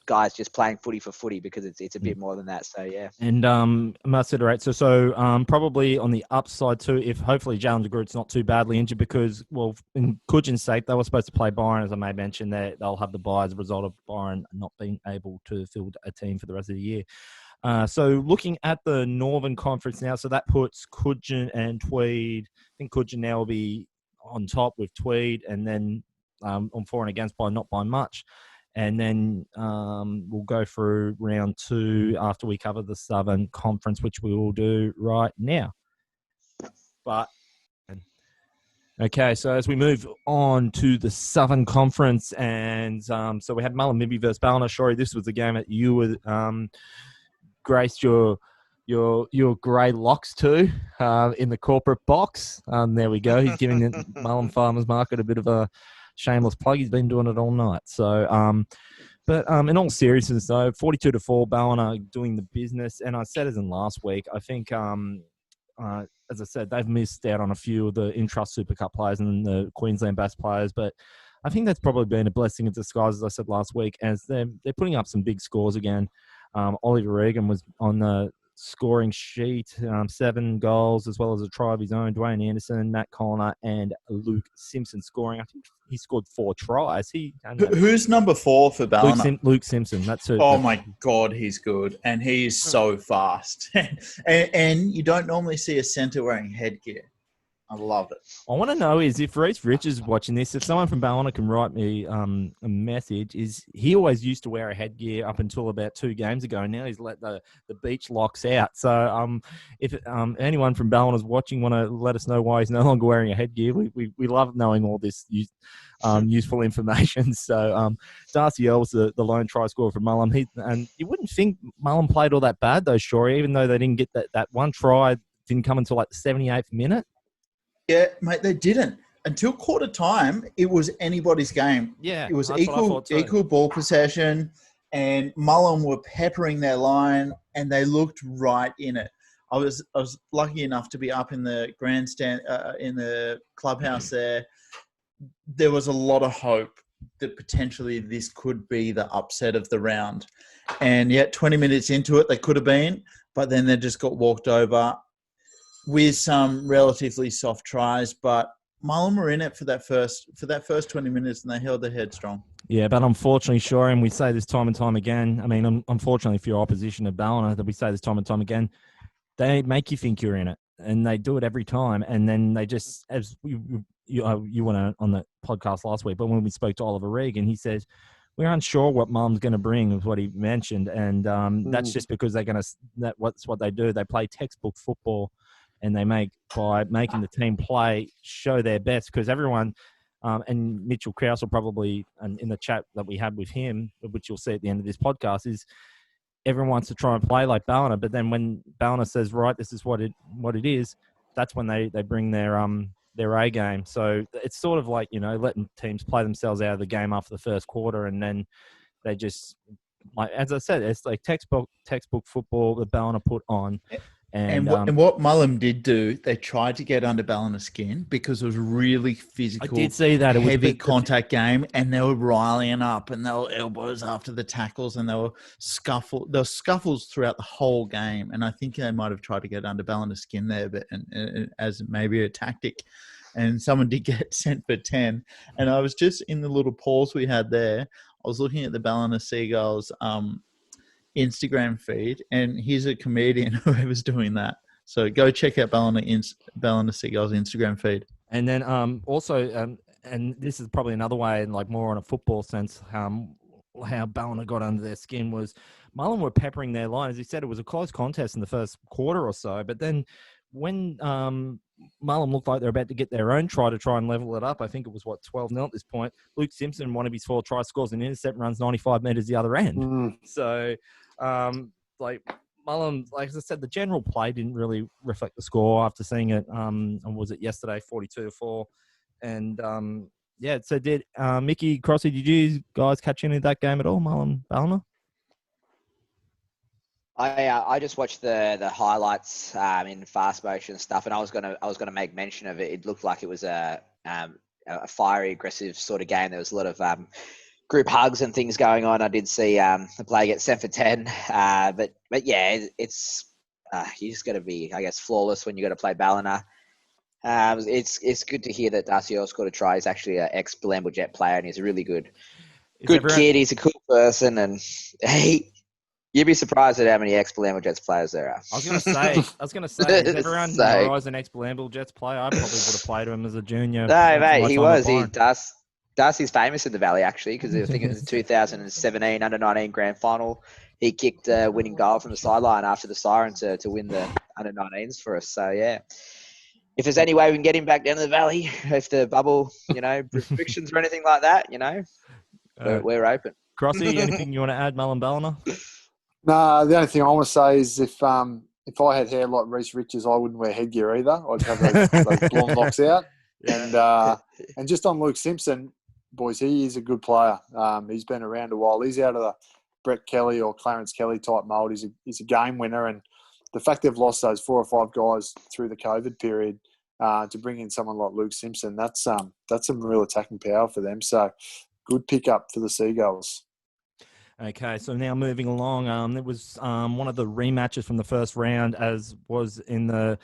guys just playing footy for footy, because it's a bit more than that. So, yeah. And I must iterate. So probably on the upside too, if hopefully Jalen de Groot's not too badly injured, because, well, in Coogins' sake, they were supposed to play Byron, as I may mention, they'll have the bye as a result of Byron not being able to field a team for the rest of the year. So looking at the Northern Conference now, so that puts Coogin and Tweed. I think Coogin now will be on top with Tweed, and then on for and against by not by much. And then we'll go through round 2 after we cover the Southern Conference, which we will do right now. But okay, so as we move on to the Southern Conference, and so we had Mullumbimby versus Ballina. Sorry, this was the game that you were graced your grey locks to in the corporate box. There we go. He's giving the Mullum Farmers Market a bit of a shameless plug. He's been doing it all night. So, but in all seriousness, though, 42-4, Ballina doing the business. And I said as in last week, I think, as I said, they've missed out on a few of the Intrust Super Cup players and the Queensland Bass players, but I think that's probably been a blessing in disguise, as I said last week, as they're putting up some big scores again. Oliver Regan was on the scoring sheet, 7 goals, as well as a try of his own. Dwayne Anderson, Matt Connor, and Luke Simpson scoring. I think he scored 4 tries. Who's number 4 for Ballina? Luke Simpson. That's it. Oh my God, he's good, and he is so fast. and you don't normally see a centre wearing headgear. I love it. I want to know is if Reece Rich is watching this, if someone from Ballina can write me a message, is he always used to wear a headgear up until about 2 games ago. Now he's let the beach locks out. So if anyone from Ballina is watching, want to let us know why he's no longer wearing a headgear. We love knowing all this useful information. So Darcy Earl was the lone try scorer for Mullum. And you wouldn't think Mullum played all that bad though, Shorey, even though they didn't get that one try, didn't come until like the 78th minute. Yeah, mate, they didn't. Until quarter time, it was anybody's game. Yeah. It was equal ball possession, and Mullum were peppering their line, and they looked right in it. I was lucky enough to be up in the grandstand, in the clubhouse there. There was a lot of hope that potentially this could be the upset of the round. And yet 20 minutes into it, they could have been, but then they just got walked over with some relatively soft tries, but Mullum were in it for that first 20 minutes, and they held their head strong. Yeah, but unfortunately, sure, and we say this time and time again. I mean, unfortunately for your opposition at Ballina, that we say this time and time again, they make you think you're in it, and they do it every time. And then they just, as you went on the podcast last week, but when we spoke to Oliver Regan, he says, we're unsure what Mullum's going to bring, was what he mentioned, and that's just because they're going to. That's what they do. They play textbook football. And they by making the team play, show their best, because everyone, and Mitchell Krause will probably, and in the chat that we had with him, which you'll see at the end of this podcast, is everyone wants to try and play like Ballina, but then when Ballina says, right, this is what it is, that's when they bring their A game. So it's sort of like, letting teams play themselves out of the game after the first quarter, and then they just, like as I said, it's like textbook football that Ballina put on. And what Mullum did do, they tried to get under Ballina's skin because it was really physical. I did see that. It was heavy contact game, and they were riling up, and they were elbows after the tackles, and there were scuffles throughout the whole game. And I think they might have tried to get under Ballina's skin there, but and as maybe a tactic. And someone did get sent for 10. And I was just in the little pause we had there. I was looking at the Ballina Seagulls Instagram feed, and he's a comedian, whoever's doing that. So go check out Ballina Seagulls Instagram feed. And then also, and this is probably another way, and like more on a football sense, how Ballina got under their skin was Mullum were peppering their line. As he said, it was a close contest in the first quarter or so, but then when Mullum looked like they're about to get their own try and level it up, I think it was 12-0 at this point. Luke Simpson, one of his 4 tries, scores an intercept, runs 95 metres the other end. So like Mullum, like as I said, the general play didn't really reflect the score after seeing it. And was it yesterday, 42-4? And yeah, so did Mickey, Krause, did you guys catch any of that game at all, Mullum Ballina? I just watched the highlights in fast motion stuff, and I was gonna make mention of it. It looked like it was a fiery, aggressive sort of game. There was a lot of group hugs and things going on. I did see the player get sent for 10, but yeah, it's you just got to be, I guess, flawless when you got to play Ballina. It's good to hear that Darcy Earl scored a try. He's actually an ex-Blamble Jet player, and he's a really good kid. He's a cool person, and You'd be surprised at how many ex-Blamble Jets players there are. I was going to say, if everyone knows an ex-Blamble Jets player, I probably would have played him as a junior. No, mate, he was. Darcy's famous in the Valley, actually, because I think it was the 2017 Under-19 Grand Final. He kicked a winning goal from the sideline after the siren to win the Under-19s for us. So, yeah. If there's any way we can get him back down to the Valley, if the bubble, restrictions or anything like that, we're open. Crossy, anything you want to add, Mullen Balliner? No, the only thing I want to say is if I had hair like Reece Richards, I wouldn't wear headgear either. I'd have those blonde locks out. And just on Luke Simpson, boys, he is a good player. He's been around a while. He's out of the Brett Kelly or Clarence Kelly type mould. He's a game winner, and the fact they've lost those 4 or 5 guys through the COVID period to bring in someone like Luke Simpson, that's some real attacking power for them. So good pickup for the Seagulls. Okay, so now moving along, it was one of the rematches from the first round, as was in the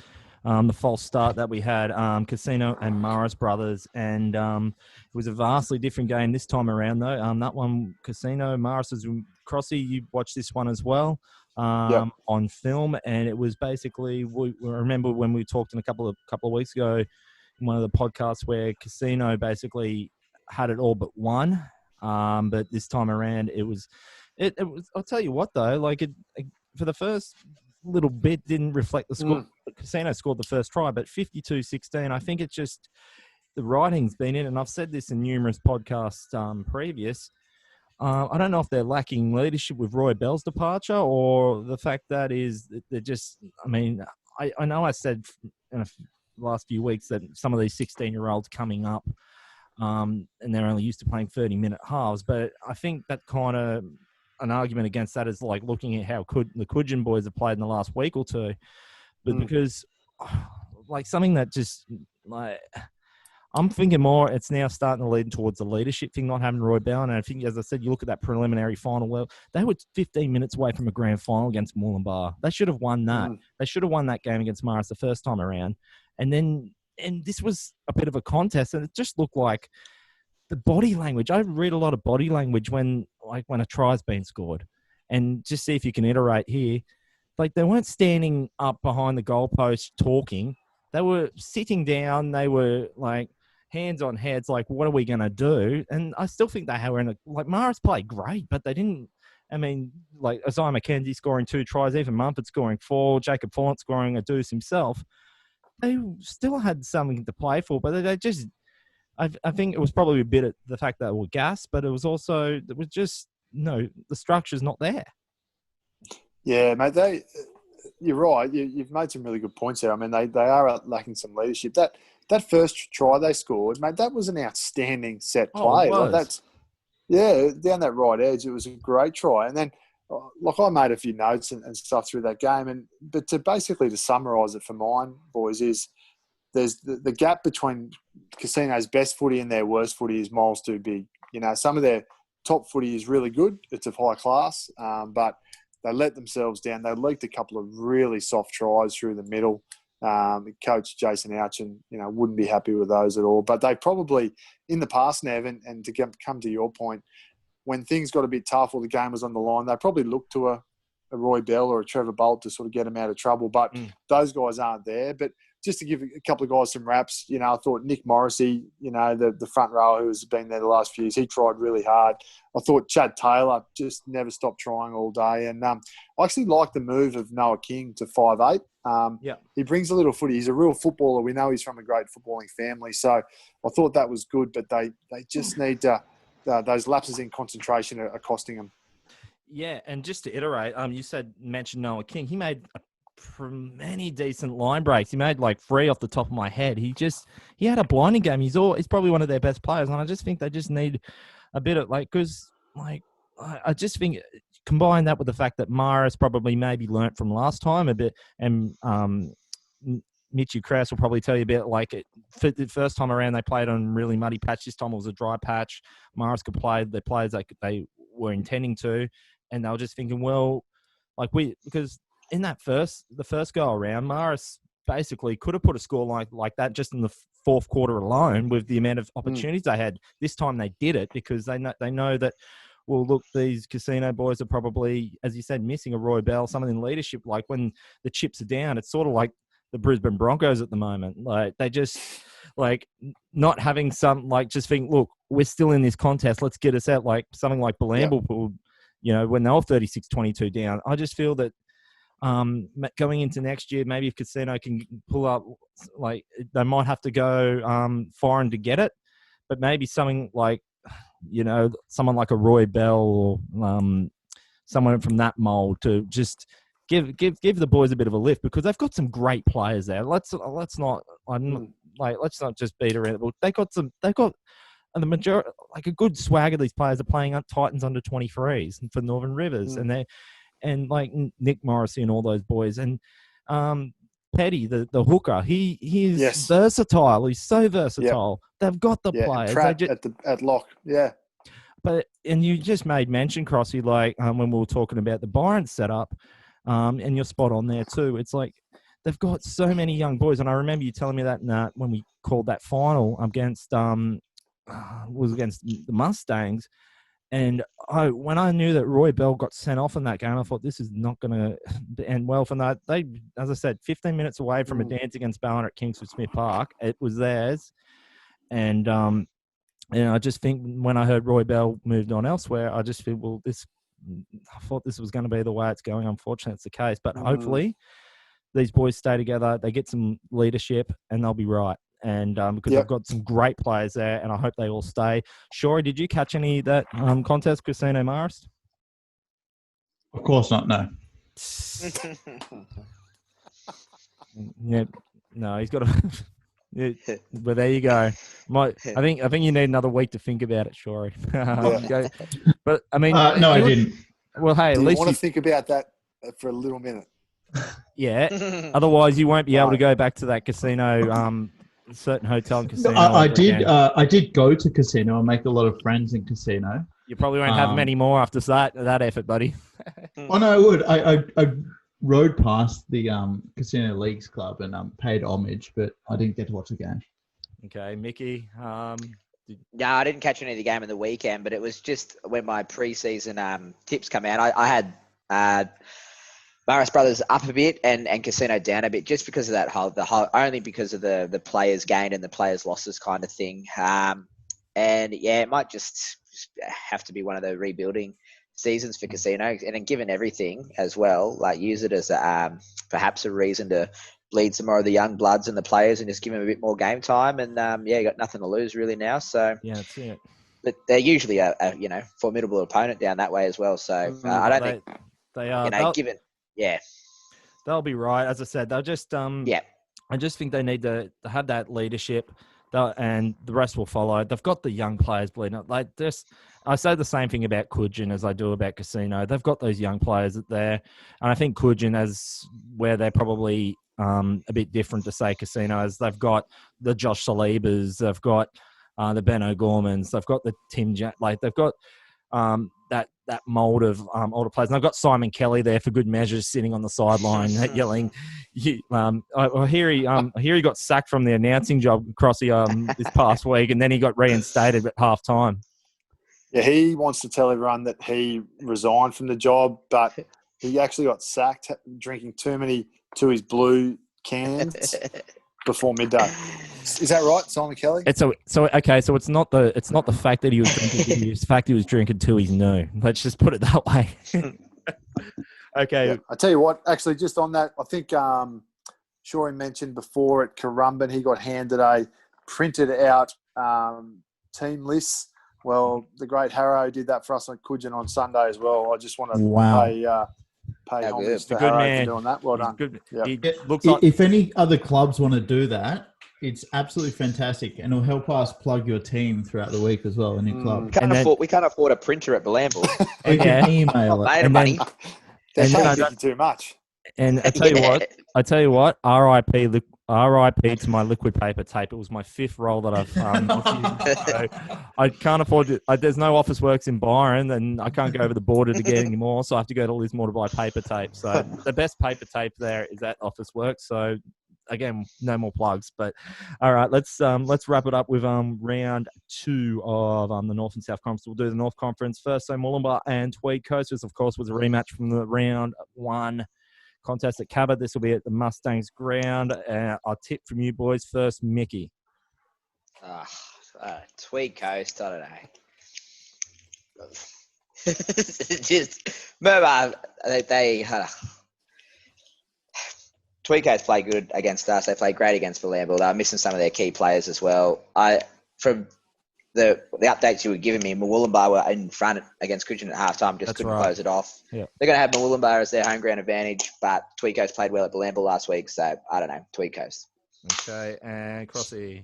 false start that we had, Casino and Marist brothers, and it was a vastly different game this time around, though. That one, Casino, Marist, was Crossy. You watched this one as well on film, and it was basically. We remember when we talked in a couple of weeks ago in one of the podcasts where Casino basically had it all but one. But this time around, it was. I'll tell you what, though, for the first little bit didn't reflect the score. Casino scored the first try, but 52-16. I think it's just the writing's been in, and I've said this in numerous podcasts previous. I don't know if they're lacking leadership with Roy Bell's departure, or the fact that is they're just. I mean, I know I said in the last few weeks that some of these 16-year-olds coming up. And they're only used to playing 30-minute halves. But I think that kind of an argument against that is like looking at how the Coogin boys have played in the last week or two. But because something that just I'm thinking more, it's now starting to lead towards the leadership thing, not having Roy Bell. And I think, as I said, you look at that preliminary final, well, they were 15 minutes away from a grand final against Moolumbar. They should have won that. They should have won that game against Marist the first time around. And this was a bit of a contest, and it just looked like the body language. I read a lot of body language when a try's been scored, and just see if you can iterate here. They weren't standing up behind the goalpost talking. They were sitting down. They were hands on heads. What are we going to do? And I still think they were Marist played great, but they didn't. I mean, Isaiah McKenzie scoring 2 tries, even Mumford scoring 4, Jacob Follant scoring a deuce himself. They still had something to play for, but they just, I think it was probably a bit of the fact that they were gassed, but it was just, the structure's not there. Yeah, mate, you're right. You've made some really good points there. I mean, they are lacking some leadership. That first try they scored, mate, that was an outstanding set play. It was. Down that right edge, it was a great try. And then, I made a few notes and stuff through that game, but to summarise it for mine, boys, is there's the gap between Casino's best footy and their worst footy is miles too big. Some of their top footy is really good; it's of high class, but they let themselves down. They leaked a couple of really soft tries through the middle. Coach Jason Ouchin, wouldn't be happy with those at all. But they probably, in the past, Nev, and to come to your point, when things got a bit tough or the game was on the line, they probably looked to a Roy Bell or a Trevor Bolt to sort of get them out of trouble. But those guys aren't there. But just to give a couple of guys some raps, I thought Nick Morrissey, the front row who's been there the last few years, he tried really hard. I thought Chad Taylor just never stopped trying all day. And I actually like the move of Noah King to 5'8". He brings a little footy. He's a real footballer. We know he's from a great footballing family. So I thought that was good, but they just need to those lapses in concentration are costing them. Yeah, and just to iterate, you mentioned Noah King. He made many decent line breaks. He made 3 off the top of my head. He had a blinding game. He's probably one of their best players, and I just think they just need a bit of I just think combine that with the fact that Marist probably maybe learnt from last time a bit, and Mitchie Krause will probably tell you a bit for the first time around they played on a really muddy patch. This time it was a dry patch. Marist could play the players they were intending to, and they were just thinking, because in the first go around, Marist basically could have put a score like that just in the fourth quarter alone with the amount of opportunities they had. This time they did it because they know that well, look, these casino boys are probably, as you said, missing a Roy Bell, someone in leadership. Like when the chips are down, it's sort of like the Brisbane Broncos at the moment. Like they just like not having some, like just think, look, we're still in this contest. Let's get us out. Like something like Bilambo pulled, when they were 36-22 down. I just feel that going into next year, maybe if Casino can pull up, like they might have to go foreign to get it, but maybe something like, someone like a Roy Bell or someone from that mold to just give the boys a bit of a lift, because they've got some great players there. Let's not just beat around the bush. They've got the majority, like a good swag of these players are playing up Titans under 23s for Northern Rivers, and like Nick Morrissey and all those boys, and Petty, the hooker, he is versatile. He's so versatile. They've got the players. Pratt at lock, and you just made mention, Krause, like when we were talking about the Byron setup, and you're spot on there too. It's like they've got so many young boys, and I remember you telling me that when we called that final against against the Mustangs. And when I knew that Roy Bell got sent off in that game, I thought this is not going to end well for that. They, as I said, 15 minutes away from a dance against Ballina at Kingsford Smith Park. It was theirs. And I just think when I heard Roy Bell moved on elsewhere, I just feel, I thought this was going to be the way it's going. Unfortunately, it's the case. But hopefully these boys stay together, they get some leadership, and they'll be right. And because I've got some great players there, and I hope they all stay. Shorey, did you catch any of that contest, Casino Marist? Of course not, no. No, he's got a... but there you go. I think you need another week to think about it, Shorey. But, I mean... no, I didn't. Well, hey, at least you want to think about that for a little minute. Yeah. Otherwise, you won't be able to go back to that casino... certain hotel and casino. I did go to casino and make a lot of friends in casino. You probably won't have many more after that effort, buddy. Oh no, I would. I rode past the Casino Leagues Club and paid homage, but I didn't get to watch the game. Okay, Mickey. No, I didn't catch any of the game in the weekend, but it was just when my preseason tips come out. I had Marist Brothers up a bit and Casino down a bit, just because of that only because of the players gained and the players losses kind of thing. It might just have to be one of the rebuilding seasons for Casino, and then given everything as well, like use it as perhaps a reason to bleed some more of the young bloods and the players and just give them a bit more game time. And you got nothing to lose really now. So that's it. But they're usually a formidable opponent down that way as well. So I don't think they are. They'll be right. As I said, they'll just I just think they need to have that leadership, and the rest will follow. They've got the young players bleeding up. Like this, I say the same thing about Coogin as I do about Casino. They've got those young players there, and I think Coogin is where they're probably a bit different to say Casino, as they've got the Josh Salibas, they've got the Ben O'Gormans, they've got the Tim they've got that mold of older players. And I've got Simon Kelly there for good measure, sitting on the sideline yelling. I hear he got sacked from the announcing job, Crossy, this past week, and then he got reinstated at half time. Yeah, he wants to tell everyone that he resigned from the job, but he actually got sacked drinking too many Tooheys Blue cans before midday. Is that right, Simon Kelly? So it's not the fact that he was drinking, it's the fact he was drinking Tooheys new. Let's just put it that way. Okay. Yeah, I tell you what, actually, just on that, I think Shorey mentioned before at Currumbin, he got handed a printed out team list. Well, the great Harrow did that for us on Coogin on Sunday as well. I just want to pay homage to Harrow for doing that. Well done. Yep. If any other clubs want to do that, it's absolutely fantastic, and it'll help us plug your team throughout the week as well in your club. We can't afford a printer at Belamble. We can email it. Money. They're paying too much. And I tell you what, RIP to my liquid paper tape. It was my fifth roll that I've used. So I can't afford it. There's no Office Works in Byron, and I can't go over the border to get any more, so I have to go to Lismore to buy paper tape. So the best paper tape there is at Office Works. So again, no more plugs. But all right, let's wrap it up with round 2 of the North and South Conference. We'll do the North Conference first. So Moolumbar and Tweed Coast, of course, was a rematch from the round 1 contest at Cabot. This will be at the Mustangs ground. I'll tip from you boys first, Mickey. Tweed Coast, I don't know. Just remember, they Tweed Coast play good against us. They play great against Villamble. They're missing some of their key players as well. From the updates you were giving me, Moolumbar were in front against Coogin at halftime, just couldn't close it off. Yeah. They're going to have Moolumbar as their home ground advantage, but Tweed Coast played well at Villamble last week, so I don't know, Tweed Coast. Okay, and Crossy.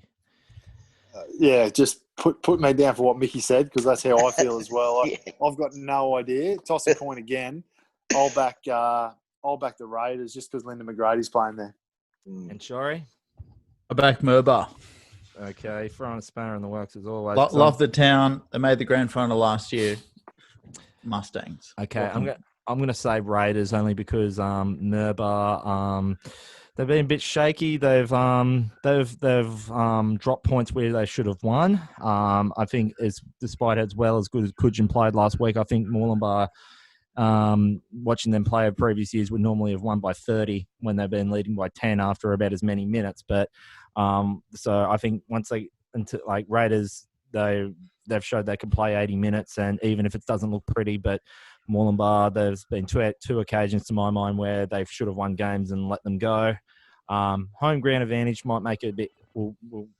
Yeah, just put me down for what Mickey said, because that's how I feel as well. Yeah. I've got no idea. Toss a coin again. I'll back the Raiders just because Linda McGrady's playing there. And Shori? I back Murbar. Okay, throwing a spanner in the works as always. Love the town. They made the grand final last year. Mustangs. Okay, Welcome. I'm gonna say Raiders only because Murbar they've been a bit shaky. They've dropped points where they should have won. I think despite as well as good as Coogin played last week, I think Moolumbar, watching them play of previous years, would normally have won by 30 when they've been leading by 10 after about as many minutes. But so I think once they into like Raiders, they've showed they can play 80 minutes, and even if it doesn't look pretty, but Moolumbar, there's been two occasions to my mind where they should have won games and let them go. Home ground advantage might make it a bit, will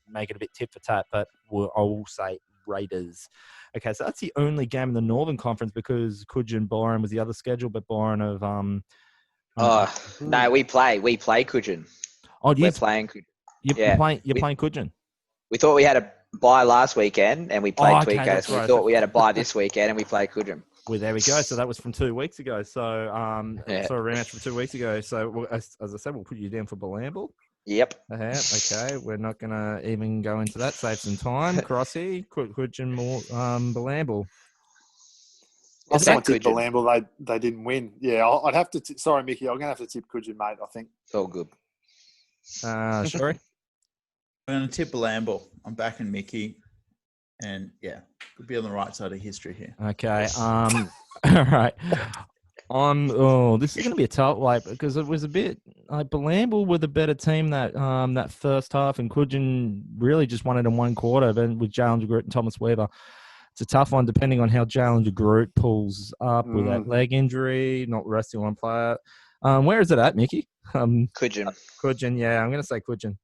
make it a bit tit for tat, but I will say Raiders. Okay, so that's the only game in the Northern Conference because Coogin Byron was the other schedule, but Byron of No, we play Coogin. Oh, We're playing Coogin. You're playing Coogin. We thought we had a bye last weekend and we played Tweed Coast. That's right. We thought we had a bye this weekend and we played Coogin. Well, there we go. So that was from 2 weeks ago. So, so a rematch from 2 weeks ago. So, as I said, we'll put you down for Villamble. Yep. Okay. We're not going to even go into that. Save some time. Crossy, Coogin, more Villamble. Last time I tipped Villamble, they didn't win. Yeah, I'd have to. Sorry, Mickey. I'm going to have to tip Coogin, mate. I think It's all good. Sorry. I'm going to tip Villamble. I'm backing Mickey. And, yeah, could be on the right side of history here. Okay. All right. This is going to be a tough, because it was a bit like Villamble were the better team that first half, and Coogin really just won it in one quarter. Then with Jalen DeGroot and Thomas Weaver, it's a tough one depending on how Jalen DeGroot pulls up with that leg injury, not resting one player. Where is it at, Mickey? Coogin. Coogin, yeah, I'm going to say Coogin.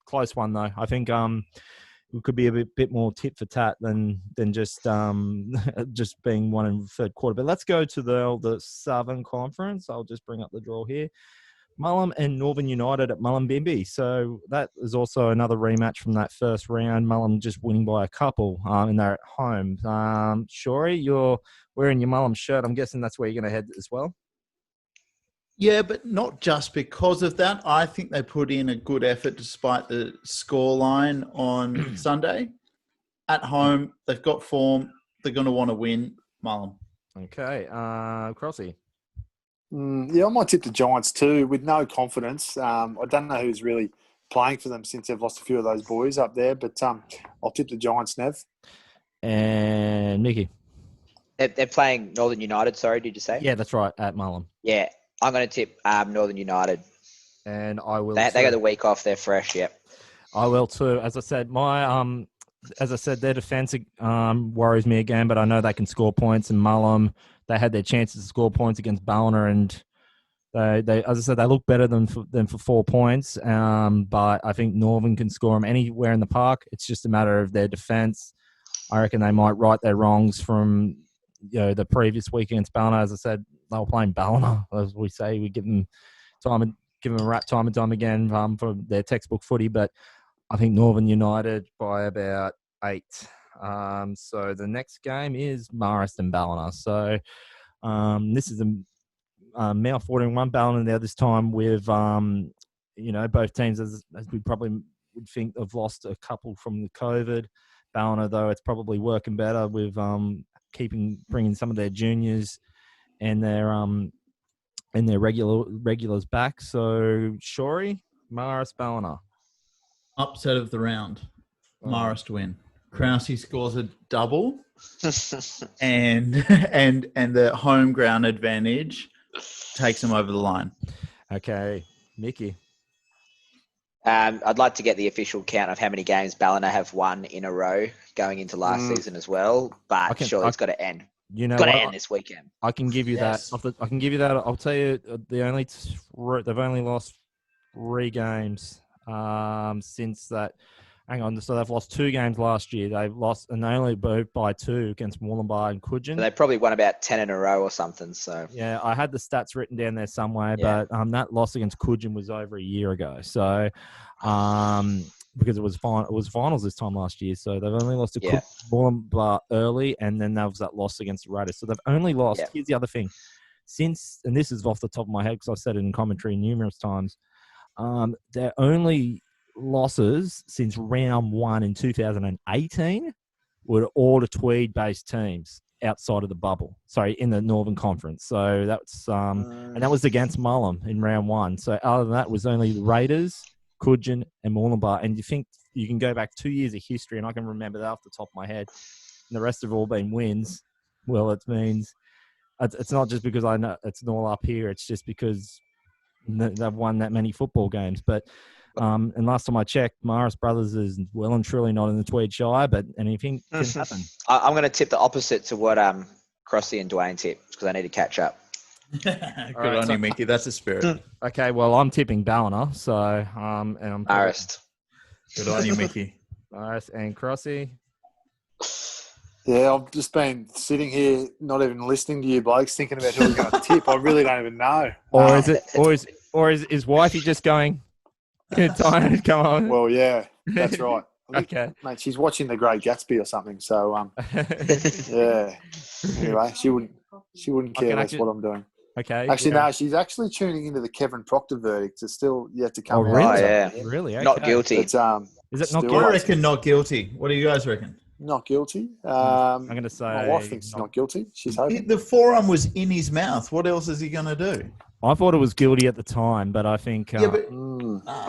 Close one though. I think it could be a bit more tit for tat than just just being one in the third quarter. But let's go to the Southern Conference. I'll just bring up the draw here. Mullum and Northern United at Mullumbimby. So that is also another rematch from that first round. Mullum just winning by a couple, and they're at home. Shori, you're wearing your Mullum shirt. I'm guessing that's where you're going to head as well. Yeah, but not just because of that. I think they put in a good effort despite the scoreline on Sunday. At home, they've got form. They're going to want to win. Mullum. Okay. Crossy. Yeah, I might tip the Giants too with no confidence. I don't know who's really playing for them since they've lost a few of those boys up there, but I'll tip the Giants, Nev. And Mickey. They're playing Northern United, sorry, did you say? Yeah, that's right, at Mullum. Yeah, I'm going to tip Northern United. And I will. They got the week off. They're fresh, yep. I will too. As I said, their defense worries me again, but I know they can score points. And Mullum, they had their chances to score points against Ballina, and they as I said, they look better than for 4 points. But I think Northern can score them anywhere in the park. It's just a matter of their defense. I reckon they might right their wrongs from the previous week against Ballina. As I said, they were playing Ballina, as we say. We give them a rap time and time again for their textbook footy, but I think Northern United by about 8. So the next game is Marist and Ballina. So this is a male 14-1 Ballina now this time with, both teams, as we probably would think, have lost a couple from the COVID. Ballina, though, it's probably working better with bringing some of their juniors and their and their regulars back. So Shorey, Marist, Ballina. Upset of the round. Marist win. Krause scores a double, and the home ground advantage takes them over the line. Okay, Mickey. I'd like to get the official count of how many games Ballina have won in a row going into last season as well. But surely it's got to end. You know, got to end this weekend. I can give you that. I can give you that. I'll tell you, they've only lost 3 games since that. Hang on, so they've lost 2 games last year. They've lost, and they only moved by 2 against Moolumbar and Coogin. They probably won about 10 in a row or something. So yeah, I had the stats written down there somewhere, but that loss against Coogin was over a year ago. So, because it was finals this time last year, so they've only lost to Moolumbar early, and then there was that loss against the Raiders. So they've only lost. Here's the other thing, and this is off the top of my head because I've said it in commentary numerous times. Their only losses since round 1 in 2018 were all to Tweed-based teams outside of the bubble. Sorry, in the Northern Conference. So that's and that was against Mullum in round 1. So other than that, it was only the Raiders, Coogin, and Moolumbar. And you think you can go back 2 years of history, and I can remember that off the top of my head. And the rest have all been wins. Well, it means it's not just because I know it's all up here. It's just because they've won that many football games, but. And last time I checked, Marist Brothers is well and truly not in the Tweed Shire, but anything can happen. I'm going to tip the opposite to what Krause and DUANE tip because I need to catch up. Good on you, Mickey. That's a spirit. Okay, well, I'm tipping Ballina, so and I'm Marist. Good on you, Mickey. Marist and Krause. Yeah, I've just been sitting here, not even listening to you blokes, thinking about who we're going to tip. I really don't even know. Or is wifey just going? Time, come on. Well, yeah, that's right. Okay, mate, she's watching The Great Gatsby or something. So, yeah. Anyway, she wouldn't care less what I'm doing. Okay. Actually, no, she's actually tuning into the Kevin Proctor verdict. It's still yet to come. Oh, really? Oh, yeah. Really? Okay. Not guilty. It's, is it not guilty? I reckon not guilty. What do you guys reckon? Not guilty. I'm going to say my wife thinks he's not guilty. She's hoping. The forearm was in his mouth. What else is he going to do? I thought it was guilty at the time, but I think... but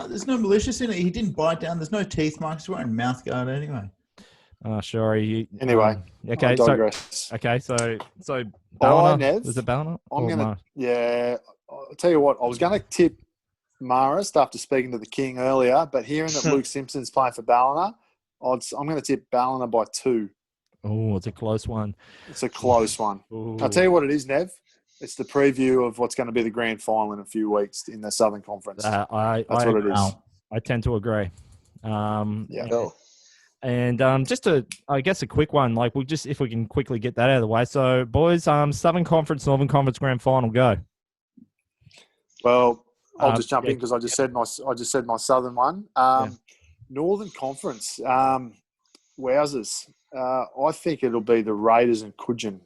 there's no malicious in it. He didn't bite down. There's no teeth marks. He's wearing mouth guard anyway. Sure. Anyway, okay. I digress. So Ballina, Nev, was it Ballina? I'll tell you what, I was going to tip Marist after speaking to the King earlier, but hearing that Luke Simpson's playing for Ballina, I'm going to tip Ballina by 2. Oh, it's a close one. It's a close one. Ooh. I'll tell you what it is, Nev. It's the preview of what's going to be the grand final in a few weeks in the Southern Conference. That's what it is. I tend to agree. Cool. And just a quick one. Like if we can quickly get that out of the way. So, boys, Southern Conference, Northern Conference grand final, go. Well, I'll just jump in because I just said my Southern one. Northern Conference, wowzers. I think it'll be the Raiders and Coogin.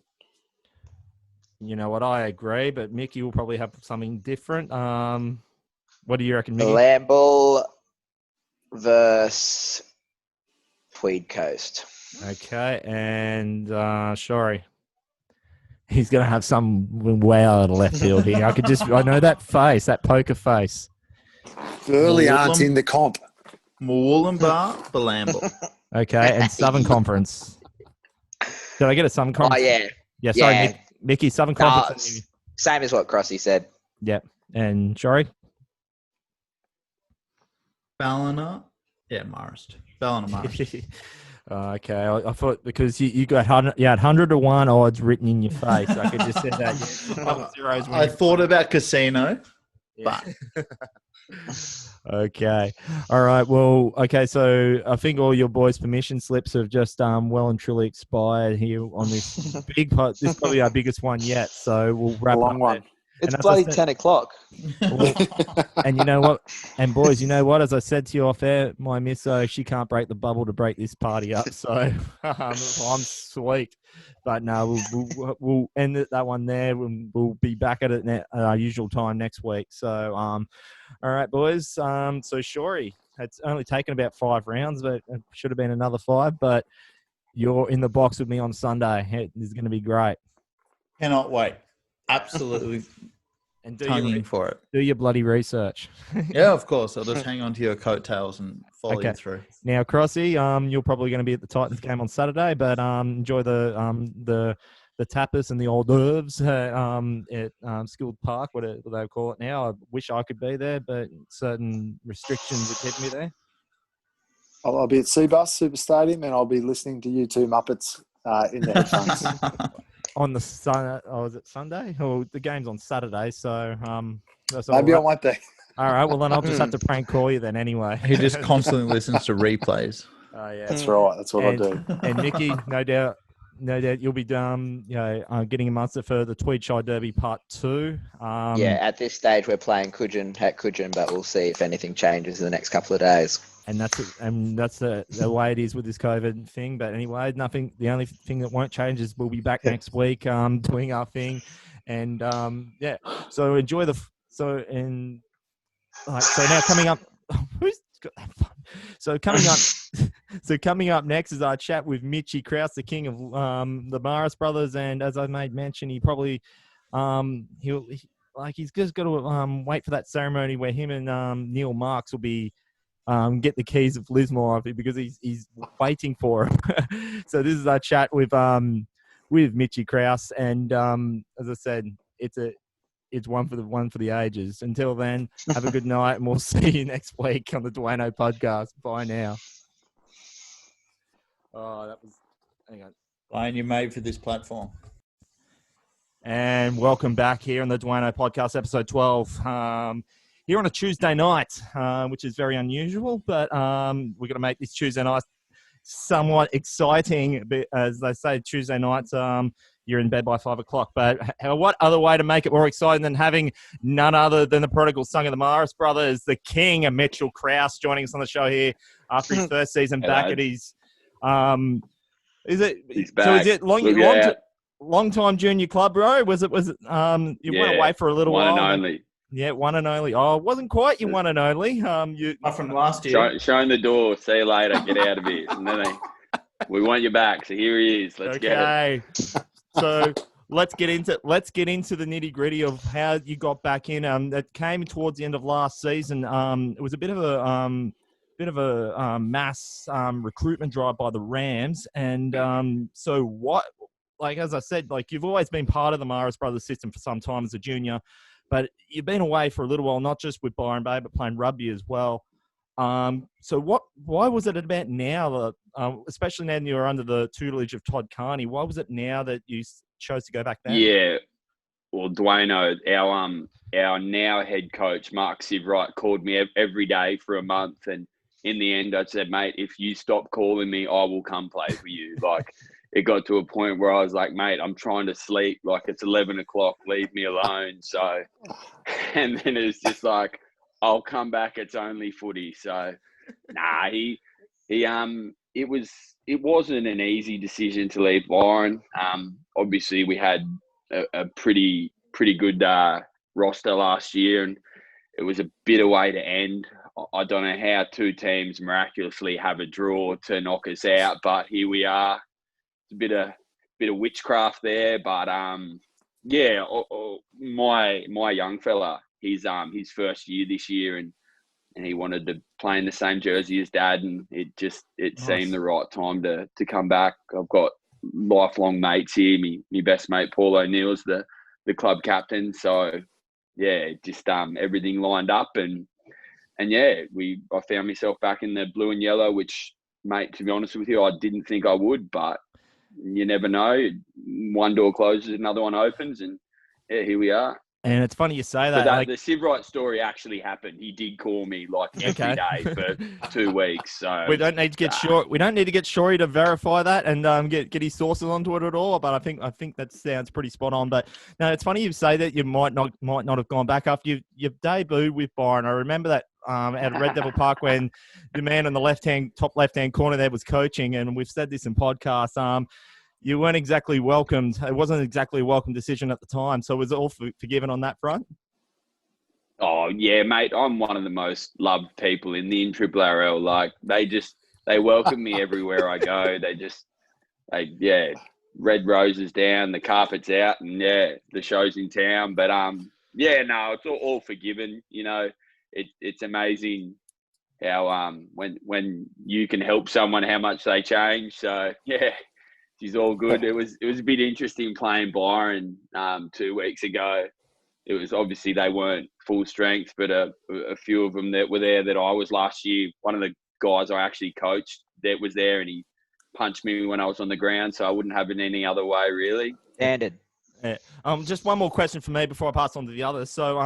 You know what? I agree, but Mickey will probably have something different. What do you reckon, Mickey? Lamble versus Tweed Coast. Okay, and Shorey. He's going to have some way out of left field here. I know that face, that poker face. Burley aren't in the comp. Moolumbar, Balamble. Okay, and Southern Conference. Did I get a Southern Conference? Oh, yeah. Yeah, sorry, Mickey, Southern Conference. Same as what Krause said. Yep. And Shorey? Ballina. Yeah, Marist. Ballina, Marist. Okay, I thought because you had 100 to 1 odds written in your face. I could just say that. I thought about casino, yeah. but okay, all right. Well, okay. So I think all your boys' permission slips have just well and truly expired here on this big part. This is probably our biggest one yet. So we'll wrap up. One. It's bloody 10 o'clock. And you know what? And boys, you know what? As I said to you off air, my misso, she can't break the bubble to break this party up. So I'm sweet. But no, we'll end that one there. We'll be back at it at our usual time next week. So, all right, boys. So Shorey, it's only taken about 5 rounds, but it should have been another 5. But you're in the box with me on Sunday. It is going to be great. Cannot wait. Absolutely. And tonguing for it. do your bloody research. Yeah, of course. I'll just hang on to your coattails and follow you through. Now, Krause, you're probably going to be at the Titans game on Saturday, but enjoy the tapas and the hors d'oeuvres at Skilled Park, what they call it now. I wish I could be there, but certain restrictions are keeping me there. I'll be at Seabus Super Stadium, and I'll be listening to you two Muppets in the headphones. On the is it Sunday? Or the game's on Saturday, so that's Maybe all I won't be. All right, well then I'll just have to prank call you then anyway. He just constantly listens to replays. Oh yeah, That's right. That's what I do. And Nicky, no doubt you'll be getting amongst it for the Tweedshire Derby Part 2. Yeah, at this stage we're playing Coogin at Coogin, but we'll see if anything changes in the next couple of days. And that's the way it is with this COVID thing. But anyway, nothing. The only thing that won't change is we'll be back next week doing our thing, and yeah. So enjoy so now coming up. Who's got that fun? So coming up next is our chat with Mitchy Krause, the king of the Marist brothers, and as I made mention, he probably he's just got to wait for that ceremony where him and Neil Marks will be. Get the keys of Lismore off it because he's waiting for him. So this is our chat with Mitchy Krause, and as I said, it's one for the ages. Until then, have a good night, and we'll see you next week on the Duaneo Podcast. Bye now. Oh, that was. Hang on. Byron, you're made for this platform. And welcome back here on the Duaneo Podcast, episode 12. Here on a Tuesday night, which is very unusual, but we're going to make this Tuesday night somewhat exciting. As they say, Tuesday nights, you're in bed by 5 o'clock. But what other way to make it more exciting than having none other than the prodigal son of the Marist brothers, the king of Mitchell Krause, joining us on the show here after his first season back at his. Is it? He's back. So is it long time junior club, bro? Was it? You went away for a little while. One and only. Yeah, one and only. Oh, it wasn't quite your one and only. You Not from last year. Showing the door. See you later. Get out of here. And then we want you back. So here he is. Let's get it. So let's get into the nitty gritty of how you got back in. That came towards the end of last season. It was a bit of a mass recruitment drive by the Rams, and so what? Like as I said, like you've always been part of the Marist brothers system for some time as a junior. But you've been away for a little while, not just with Byron Bay, but playing rugby as well. So why was it about now, especially now that you're under the tutelage of Todd Carney, why was it now that you chose to go back there? Yeah. Well, Duaneo, our now head coach, Mark Sivright, called me every day for a month. And in the end, I said, mate, if you stop calling me, I will come play for you. Like, it got to a point where I was like, mate, I'm trying to sleep. Like, it's 11 o'clock. Leave me alone. So, and then it's just like, I'll come back. It's only footy. So, nah, it wasn't an easy decision to leave Byron. Obviously, we had a pretty good roster last year, and it was a bitter way to end. I don't know how two teams miraculously have a draw to knock us out, but here we are. It's a bit of witchcraft there, but yeah. My young fella, he's his first year this year, and he wanted to play in the same jersey as Dad, and it nice. Seemed the right time to come back. I've got lifelong mates here. My best mate Paul O'Neill's the club captain, so yeah, just everything lined up, and yeah, I found myself back in the blue and yellow, which, mate, to be honest with you, I didn't think I would, but you never know. One door closes, another one opens, and yeah, here we are. And it's funny you say that. The Sivright story actually happened. He did call me like every day for 2 weeks. So we don't need to get short. We don't need to get Shory to verify that and get his sources onto it at all. But I think that sounds pretty spot on. But no, it's funny you say that you might not have gone back after you've debuted with Byron. I remember that at Red Devil Park when the man on the top left hand corner there was coaching, and we've said this in podcasts. You weren't exactly welcomed. It wasn't exactly a welcome decision at the time. So was it all forgiven on that front? Oh, yeah, mate. I'm one of the most loved people in the NRRRL. Like, they welcome me everywhere I go. Red roses down, the carpet's out, and yeah, the show's in town. But yeah, no, it's all forgiven. You know, it's amazing how when you can help someone, how much they change. So yeah, she's all good. It was a bit interesting playing Byron 2 weeks ago. It was obviously they weren't full strength, but a few of them that were there that I was last year. One of the guys I actually coached that was there, and he punched me when I was on the ground, so I wouldn't have it any other way, really. Standard. Yeah. Just one more question for me before I pass on to the others. So,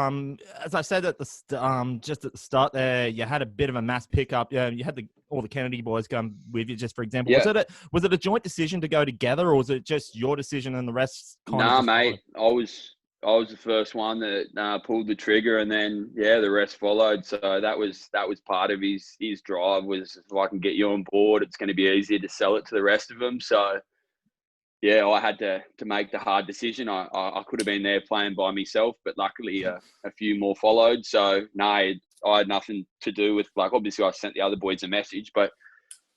as I said at the just at the start there, you had a bit of a mass pickup. Yeah, you had all the Kennedy boys going with you. Just for example, Yeah. Was it a joint decision to go together, or was it just your decision and the rest? Nah, mate, I was the first one that pulled the trigger, and then the rest followed. So that was part of his drive was, if I can get you on board, it's going to be easier to sell it to the rest of them. So yeah, I had to make the hard decision. I could have been there playing by myself, but luckily a few more followed. So no, I had nothing to do with, like, obviously I sent the other boys a message, but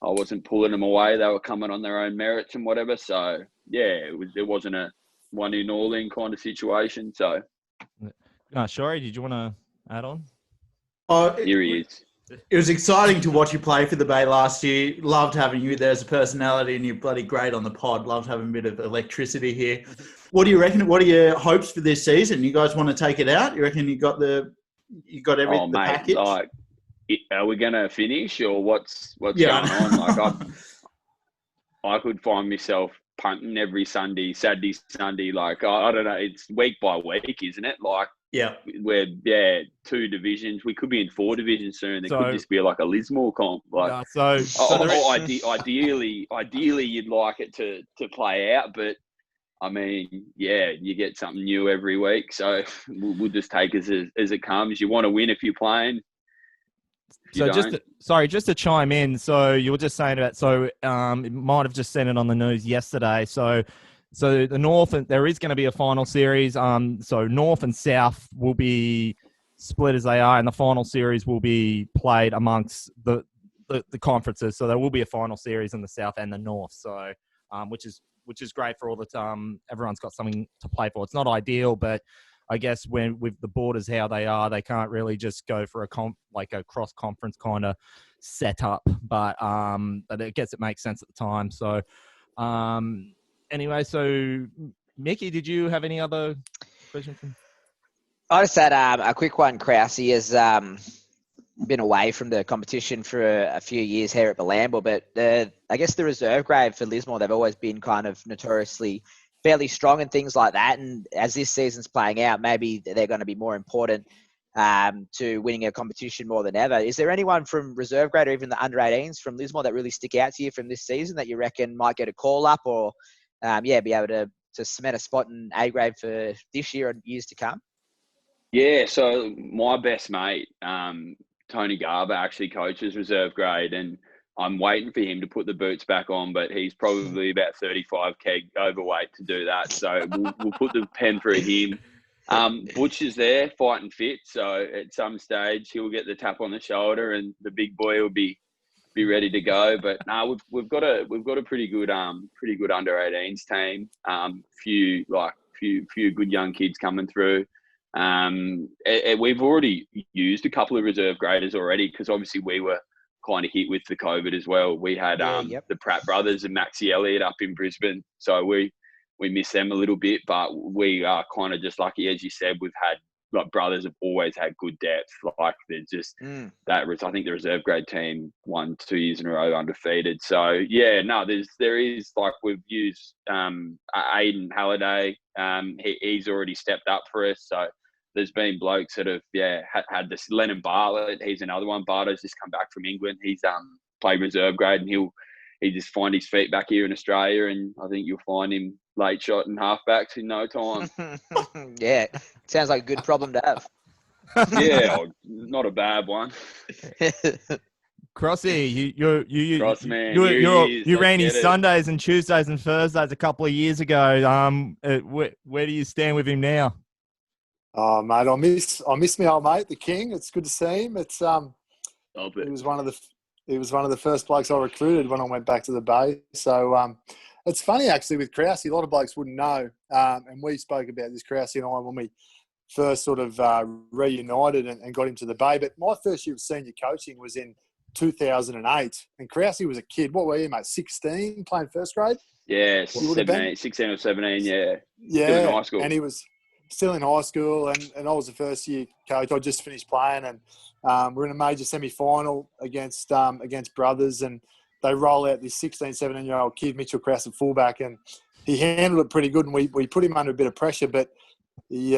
I wasn't pulling them away. They were coming on their own merits and whatever. So yeah, it wasn't a one in all in kind of situation. So Shori, did you want to add on? Here he is. It was exciting to watch you play for the Bay last year. Loved having you there as a personality, and you're bloody great on the pod. Loved having a bit of electricity here. What do you reckon? What are your hopes for this season? You guys want to take it out? You reckon you got everything, the mate, package? like, are we going to finish, or what's Yeah. going on? Like, I could find myself punting every Saturday, Sunday. Like, I don't know. It's week by week, isn't it? Like, yeah, we're 2 divisions. We could be in 4 divisions soon. There could just be like a Lismore comp. Like, ideally, you'd like it to play out, but I mean, you get something new every week. So we'll just take it as it comes. You want to win if you're playing. So just to chime in. So you were just saying about, it might have just seen it on the news yesterday. So the North, there is going to be a final series. So North and South will be split as they are, and the final series will be played amongst the conferences. So there will be a final series in the South and the North. So, which is great for all the everyone's got something to play for. It's not ideal, but I guess when with the borders how they are, they can't really just go for a cross conference kind of setup. But I guess it makes sense at the time. So. Anyway, so Mickey, did you have any other questions? I just had a quick one. Krause has been away from the competition for a few years here at Bilambo, but I guess the reserve grade for Lismore, they've always been kind of notoriously fairly strong and things like that. And as this season's playing out, maybe they're going to be more important to winning a competition more than ever. Is there anyone from reserve grade or even the under-18s from Lismore that really stick out to you from this season that you reckon might get a call up or be able to cement a spot in A grade for this year and years to come? Yeah, so my best mate, Tony Garber, actually coaches reserve grade, and I'm waiting for him to put the boots back on, but he's probably about 35 kg overweight to do that. So we'll put the pen through him. Butch is there, fighting fit. So at some stage he'll get the tap on the shoulder, and the big boy will be ready to go. But no, we've got a pretty good under 18s team. Few good young kids coming through. We've already used a couple of reserve graders already, because obviously we were kind of hit with the COVID as well. We had the Pratt brothers and Maxie Elliott up in Brisbane, so we miss them a little bit. But we are kind of just lucky, as you said. We've had, like, brothers have always had good depth. Like, they're just that was, I think the reserve grade team won 2 years in a row undefeated. So yeah, no, there is like, we've used Aiden Halliday. He's already stepped up for us. So there's been blokes that have had this. Lennon Bartlett, he's another one. Barto's just come back from England. He's played reserve grade, and he just find his feet back here in Australia, and I think you'll find him late shot and halfbacks in no time. Yeah, sounds like a good problem to have. Yeah, not a bad one. Crossy, you ran his Sundays and Tuesdays and Thursdays a couple of years ago. Where do you stand with him now? Oh, mate, I miss my old mate, the King. It's good to see him. It's he was one of the first blokes I recruited when I went back to the Bay. So it's funny actually with Krause. A lot of blokes wouldn't know, and we spoke about this, Krause and I, when we first sort of reunited and got him to the Bay. But my first year of senior coaching was in 2008, and Krause was a kid. What were you, mate? 16, playing first grade? Yeah, 16 or 17, yeah. Yeah, still in high school. And he was still in high school, and I was a first year coach. I just finished playing, and we're in a major semi-final against brothers, and they roll out this 16, 17-year-old kid, Mitchell Krause, at fullback, and he handled it pretty good, and we put him under a bit of pressure, but he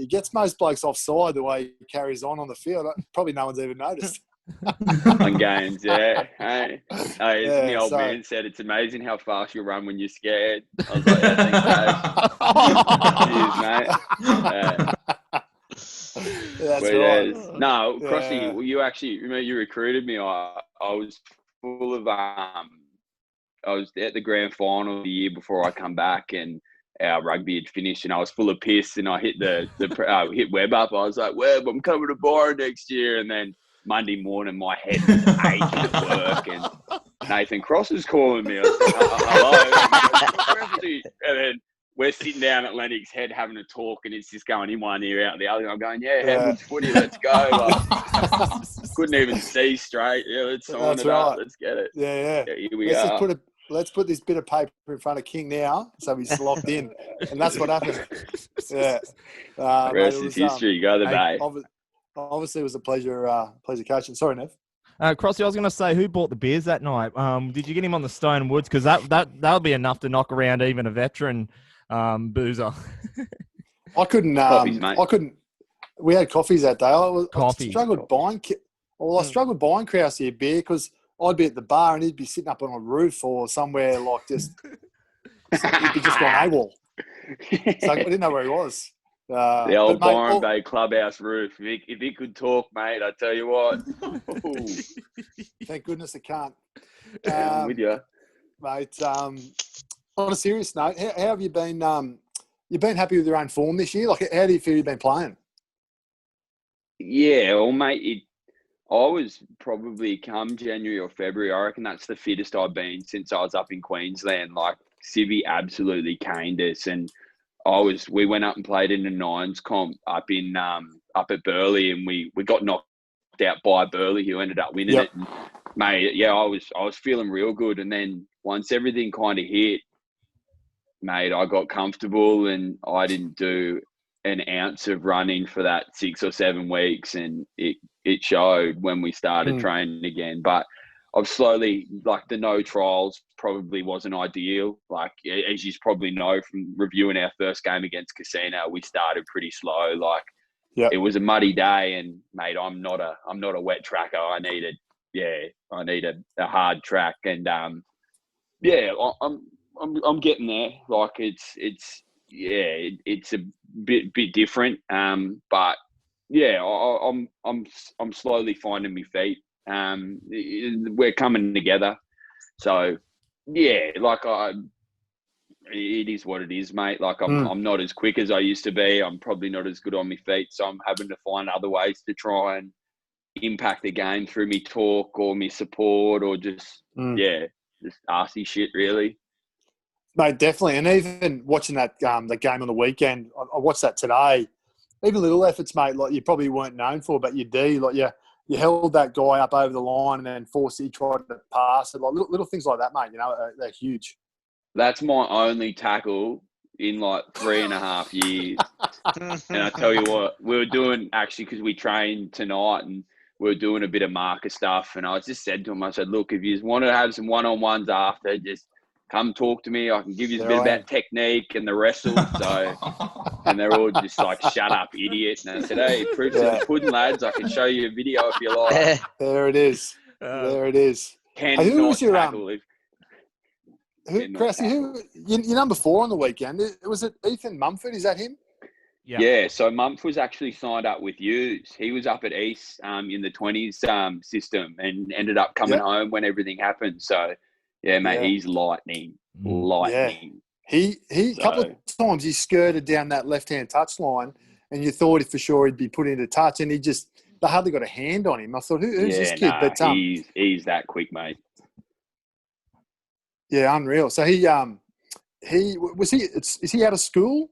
gets most blokes offside the way he carries on the field. Probably no one's even noticed. On games, yeah. Hey, as the old man said, it's amazing how fast you run when you're scared. I was like, yeah, thanks, Dave. Cheers, mate. That's right. No, Crossy, you actually remember you recruited me. I was full of I was at the grand final the year before I come back, and our rugby had finished, and I was full of piss, and I hit hit Webb up. I was like, Webb, I'm coming to Byron next year, and then Monday morning, my head was aching at work, and Nathan Cross is calling me. I was like, hello. And then we're sitting down at Lennox Head having a talk, and it's just going in one ear, out the other. And I'm going, Headwood's footy, let's go. Like, couldn't even see straight. Yeah, let's sign it up. Let's get it. Yeah. Here we are. Let's put this bit of paper in front of King now, so he's locked in, and that's what happened. Yeah. The rest is history. Go the Bay. Obviously, it was a pleasure coaching. Sorry, Nev. Crossy, I was going to say, who bought the beers that night? Did you get him on the Stone Woods? Because that would be enough to knock around even a veteran boozer. I couldn't. Coffees, mate. I couldn't. We had coffees that day. I struggled buying Krause a beer because I'd be at the bar and he'd be sitting up on a roof or somewhere like just he'd be just gone AWOL. So I didn't know where he was. The old Byron Bay clubhouse roof. If he could talk, mate, I tell you what. Thank goodness it can't. I'm with you, mate. On a serious note, how have you been? You've been happy with your own form this year. Like, how do you feel you've been playing? Yeah, well, mate, I was probably come January or February. I reckon that's the fittest I've been since I was up in Queensland. Like, Civvy absolutely caned us, and we went up and played in the nines comp up at Burleigh, and we got knocked out by Burleigh, who ended up winning it. And, mate, yeah, I was feeling real good. And then once everything kind of hit, mate, I got comfortable, and I didn't do an ounce of running for that 6 or 7 weeks, and it showed when we started training again. But I've slowly, like, the no trials probably wasn't ideal. Like, as you probably know from reviewing our first game against Casino, we started pretty slow. Like, it was a muddy day, and mate, I'm not a wet tracker. I need a hard track, and I'm getting there. Like, it's a bit different. But yeah, I'm slowly finding my feet. We're coming together, so yeah, like, it is what it is, mate. Like, I'm not as quick as I used to be. I'm probably not as good on my feet, so I'm having to find other ways to try and impact the game through me talk or me support, or just arsey shit, really. Mate, definitely. And even watching that the game on the weekend, I watched that today. Even little efforts, mate, like you probably weren't known for, but you do. Like, you held that guy up over the line and then he tried to pass it. Like, little things like that, mate, they're huge. That's my only tackle in like 3.5 years. And I tell you what, we were doing, actually, because we trained tonight and we were doing a bit of marker stuff. And I just said to him, I said, look, if you want to have some one-on-ones after, just come talk to me. I can give you a bit about technique and the wrestle. So, and they're all just like, shut up, idiot. And I said, hey, proofs of the pudding, lads. I can show you a video if you like. There it is. There it is. Who was your Krause, your number 4 on the weekend? Was it Ethan Mumford? Is that him? Yeah. So Mumford was actually signed up with Hughes. He was up at East in the 20s system and ended up coming home when everything happened. So, yeah, mate, he's lightning. Lightning. Yeah. He a couple of times he skirted down that left-hand touch line, and you thought for sure he'd be put into touch, and they hardly got a hand on him. I thought, who's this kid? But he's that quick, mate. Yeah, unreal. So is he out of school?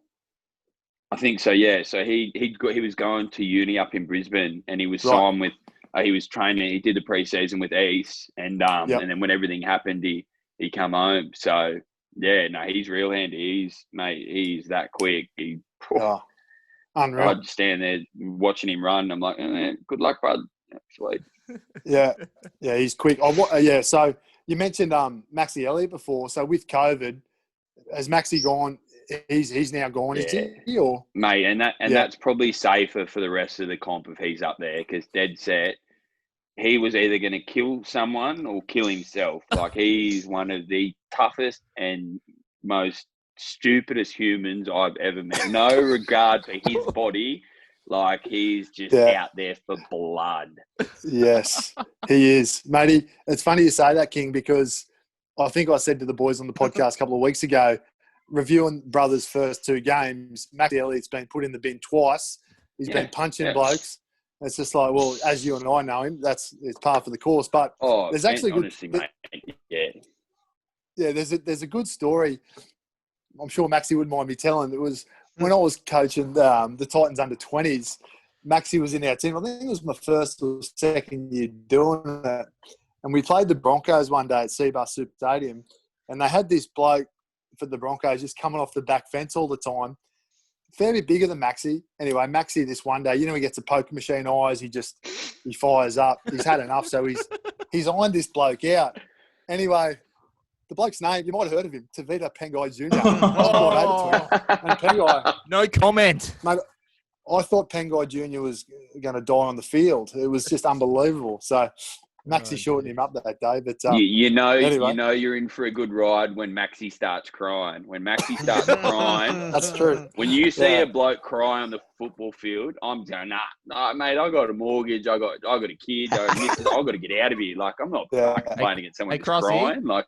I think so. Yeah. So he was going to uni up in Brisbane, and he was signed with. He was training. He did the preseason with East, and then when everything happened, he come home. So yeah, no, he's real handy. He's that quick. Unreal. I'd stand there watching him run. I'm like, good luck, bud. Sweet. Yeah, he's quick. So you mentioned Maxi Elliott before. So with COVID, has Maxi gone? He's now gone, is he? Or mate, and that's probably safer for the rest of the comp if he's up there, because dead set, he was either going to kill someone or kill himself. Like, he's one of the toughest and most stupidest humans I've ever met. No regard for his body. Like, he's just out there for blood. Yes, he is. Matey, it's funny you say that, King, because I think I said to the boys on the podcast a couple of weeks ago, reviewing Brothers' first 2 games, Maxi Elliott's been put in the bin twice. He's been punching blokes. It's just like, well, as you and I know him, it's par for the course. But there's actually honestly, mate, there's a good story. I'm sure Maxi wouldn't mind me telling. It was when I was coaching the Titans under 20s. Maxi was in our team. I think it was my first or second year doing it. And we played the Broncos one day at Seabus Super Stadium, and they had this bloke for the Broncos just coming off the back fence all the time. Fair bit bigger than Maxi. Anyway, Maxi this one day, he gets a poker machine eyes. He fires up. He's had enough, so he's ironed this bloke out. Anyway, the bloke's name, you might have heard of him, Tavita Pengai Jr. And Pengai, no comment. Mate, I thought Pengai Jr. was going to die on the field. It was just unbelievable. So Maxi shortened him up that day. But anyway. You're in for a good ride when Maxi starts crying. When Maxi starts crying, that's true. When you see a bloke cry on the football field, I'm going, nah, mate, I got a mortgage, I got a kid, I got to get out of here. Like, I'm not complaining at someone who's crying. Like,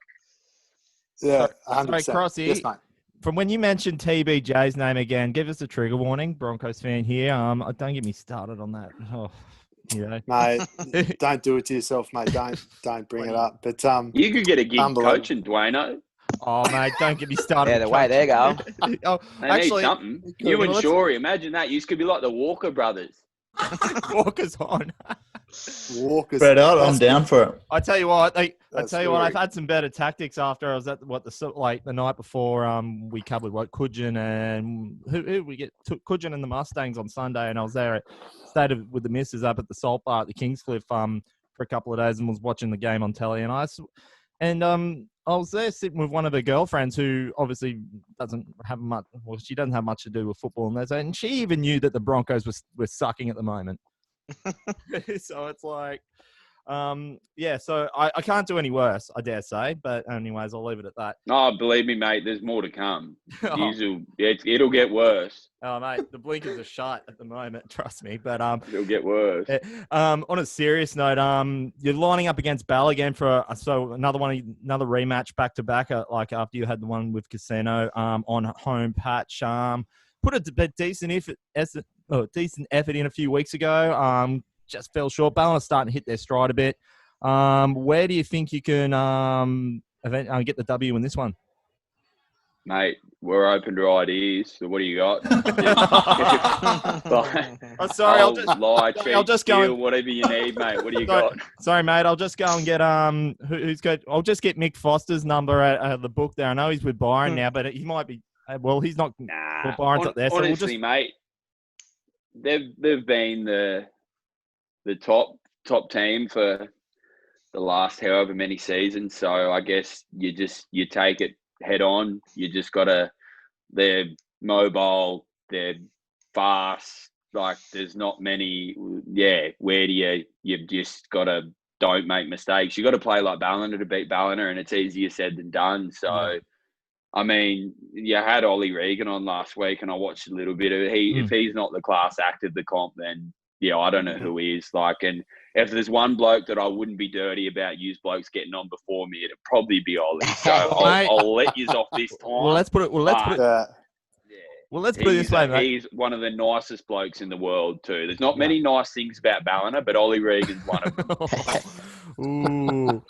yeah, 100%. Krause, yes, mate. From when you mentioned TBJ's name again, give us a trigger warning, Broncos fan here. Don't get me started on that. Oh. Mate, don't do it to yourself, mate. Don't bring it up. But you could get a gig coaching, Duaneo. Oh, mate, don't get me started. Yeah, the way they're going. Need something. You and Shorey, imagine that. You could be like the Walker brothers. Walker's on. Spread out. I'm down for it. I tell you what, I've had some better tactics after I was at the night before. We covered Coogin and who we get Coogin and the Mustangs on Sunday, and I was there with the missus up at the Salt Bar at the Kingscliff for a couple of days and was watching the game on telly, and I was there sitting with one of her girlfriends who obviously doesn't have much. Well, she doesn't have much to do with football, and she even knew that the Broncos were sucking at the moment. So it's like, so I can't do any worse, I dare say. But anyways, I'll leave it at that. Oh, believe me, mate, there's more to come. It'll get worse. Oh, mate, the blinkers are shut at the moment. Trust me. But it'll get worse. On a serious note, you're lining up against Bell again for another rematch back to back. Like after you had the one with Casino on home patch. Put a decent effort in a few weeks ago. Just fell short. Ballina starting to hit their stride a bit. Where do you think you can get the W in this one? Mate, we're open to ideas. So what do you got? I'll just go whatever you need, mate. What do you got? Sorry, mate. I'll just go and get I'll just get Mick Foster's number at the book there. I know he's with Byron now, but he might be. Well, he's not. Well, Byron's up there. So honestly, mate, they've been the top team for the last however many seasons. So I guess you take it head on. You just they're mobile, they're fast. Like there's not many. Yeah, where do you've just got to don't make mistakes. You got to play like Ballina to beat Ballina, and it's easier said than done. So. Yeah. I mean, you had Ollie Regan on last week, and I watched a little bit of it. If he's not the class act of the comp, then I don't know who he is. Like, and if there's one bloke that I wouldn't be dirty about, use blokes getting on before me, it'd probably be Ollie. So I'll let you off this time. Well, let's put it this way, mate. He's one of the nicest blokes in the world too. There's not many nice things about Ballina, but Ollie Regan's one of them. Ooh.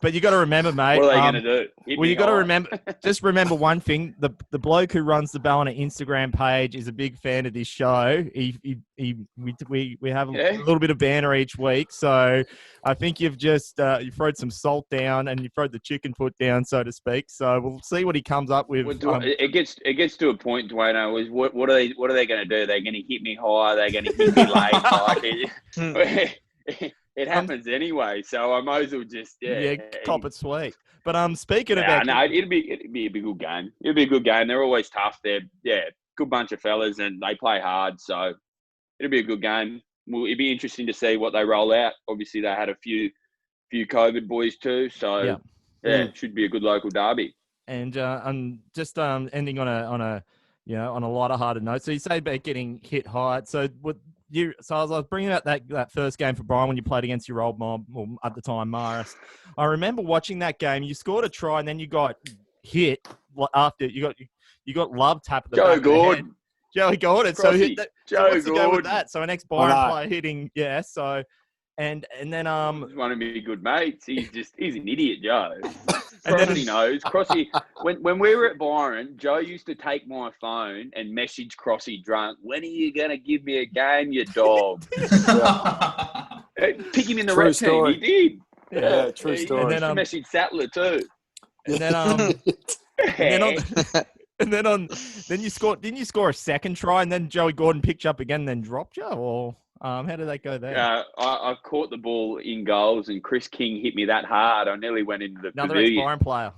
but you got to remember, mate. What are they going to do? Well, you got to remember. Just remember one thing: the bloke who runs the Ballina Instagram page is a big fan of this show. We have a little bit of banter each week, so I think you've just you throwed some salt down and you throwed the chicken foot down, so to speak. So we'll see what he comes up with. It gets to a point, Duaneo. Is what are they going to do? They're going to hit me high. They're going to hit me late. It happens anyway, so I might as well just cop it sweet. But speaking of that, no, it'd be a good game. It'd be a good game. They're always tough. They're good bunch of fellas, and they play hard. So it'll be a good game. Well, it'd be interesting to see what they roll out. Obviously, they had a few COVID boys too, so it should be a good local derby. And I'm just ending on a lighter hearted note. So you say about getting hit hard. So So as I was bringing up that first game for Brian when you played against your old mob, or at the time, Marist, I remember watching that game. You scored a try and then you got hit after you got love tap at the back of the head. Joey Gordon. So what's to go with that? So an ex-Byron player hitting, so and then he's one of my good mates. He's an idiot, Joe. Crossy knows. Crossy, when we were at Byron, Joe used to take my phone and message Crossy drunk, "When are you going to give me a game, you dog?" Pick him in the red team. He did. Yeah, true story. And then he messaged Sattler too. And then you scored. Didn't you score a second try and then Joey Gordon picked you up again and then dropped you? Or how did that go there? I caught the ball in goals and Chris King hit me that hard. I nearly went into the Another pavilion. ex-Byron player.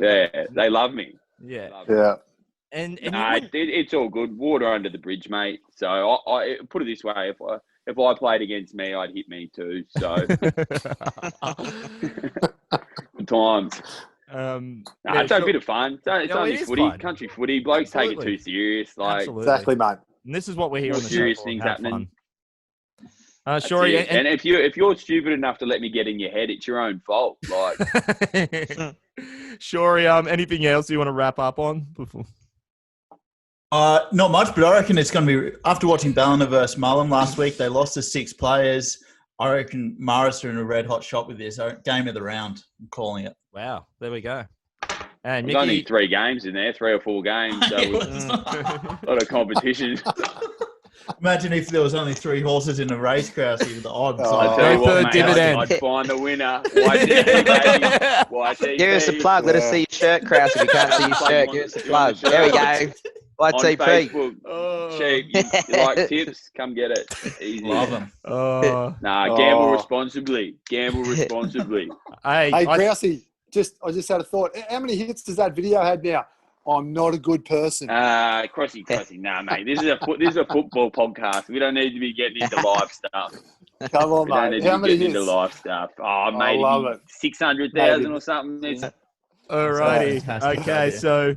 Yeah, they love me. Yeah. And it's all good. Water under the bridge, mate. So I put it this way: if I played against me, I'd hit me too. So good times. It's a bit of fun. It's only footy, country footy. Blokes take it too serious. Exactly, mate. And this is what we're here on the serious show. Things happening. Sure. And if you're stupid enough to let me get in your head, it's your own fault. Sure. Anything else you want to wrap up on before? Not much, but I reckon it's going to be, after watching Ballina versus Mullen last week, they lost to 6 players. I reckon Marist are in a red hot shot with this. Game of the round, I'm calling it. Wow, there we go. And there's only 3 games in there, 3 or 4 games, so a lot of competition. Imagine if there was only 3 horses in a race, Krause, the odds. I tell you what, mate, I'd find the winner. YTP, baby. YTP. Give us a plug. Let us see your shirt, Krause. If you can't see your shirt, give us a plug. There we go. YTP. On Facebook. Cheap. You like tips? Come get it. Easy. Love them. Gamble responsibly. Gamble responsibly. Hey, Krause, I just had a thought. How many hits does that video have now? I'm not a good person. Crossy. Nah, mate. This is a football podcast. We don't need to be getting into live stuff. Come on, mate. How many hits? Into live stuff. Oh, mate. I love it. 600,000 or something. All righty. Okay, so...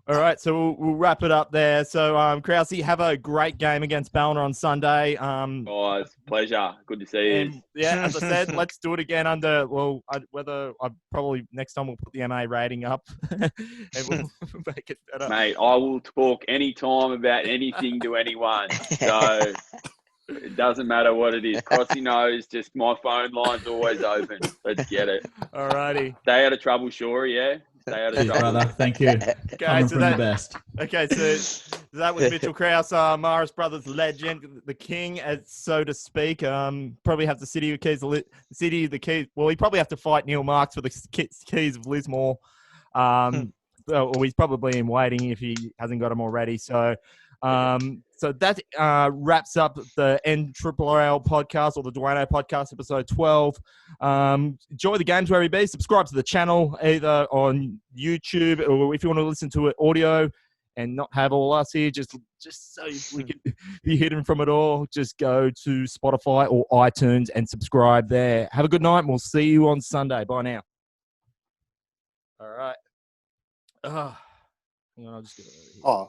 All right, so we'll wrap it up there. So, Krause, have a great game against Ballina on Sunday. It's a pleasure. Good to see you. Yeah, as I said, let's do it again probably next time we'll put the MA rating up and we'll make it better. Mate, I will talk anytime about anything to anyone. So it doesn't matter what it is. Crossy knows, just my phone line's always open. Let's get it. All righty. Stay out of trouble, sure, yeah? Stay out of trouble. Brother. Thank you. Okay, so the best. Okay, so that was Mitchell Krause, Marist Brothers legend, the king, as so to speak. Probably have the city of the keys. Well, he probably have to fight Neil Marks for the keys of Lismore. Or he's probably in waiting if he hasn't got them already. So, so that wraps up the NRRRL podcast, or the Duaneo Podcast, episode 12. Enjoy the games wherever you be. Subscribe to the channel either on YouTube, or if you want to listen to it audio and not have all us here, just so we can be hidden from it all, just go to Spotify or iTunes and subscribe there. Have a good night, and we'll see you on Sunday. Bye now. All right. Hang on, I'll just get it over here.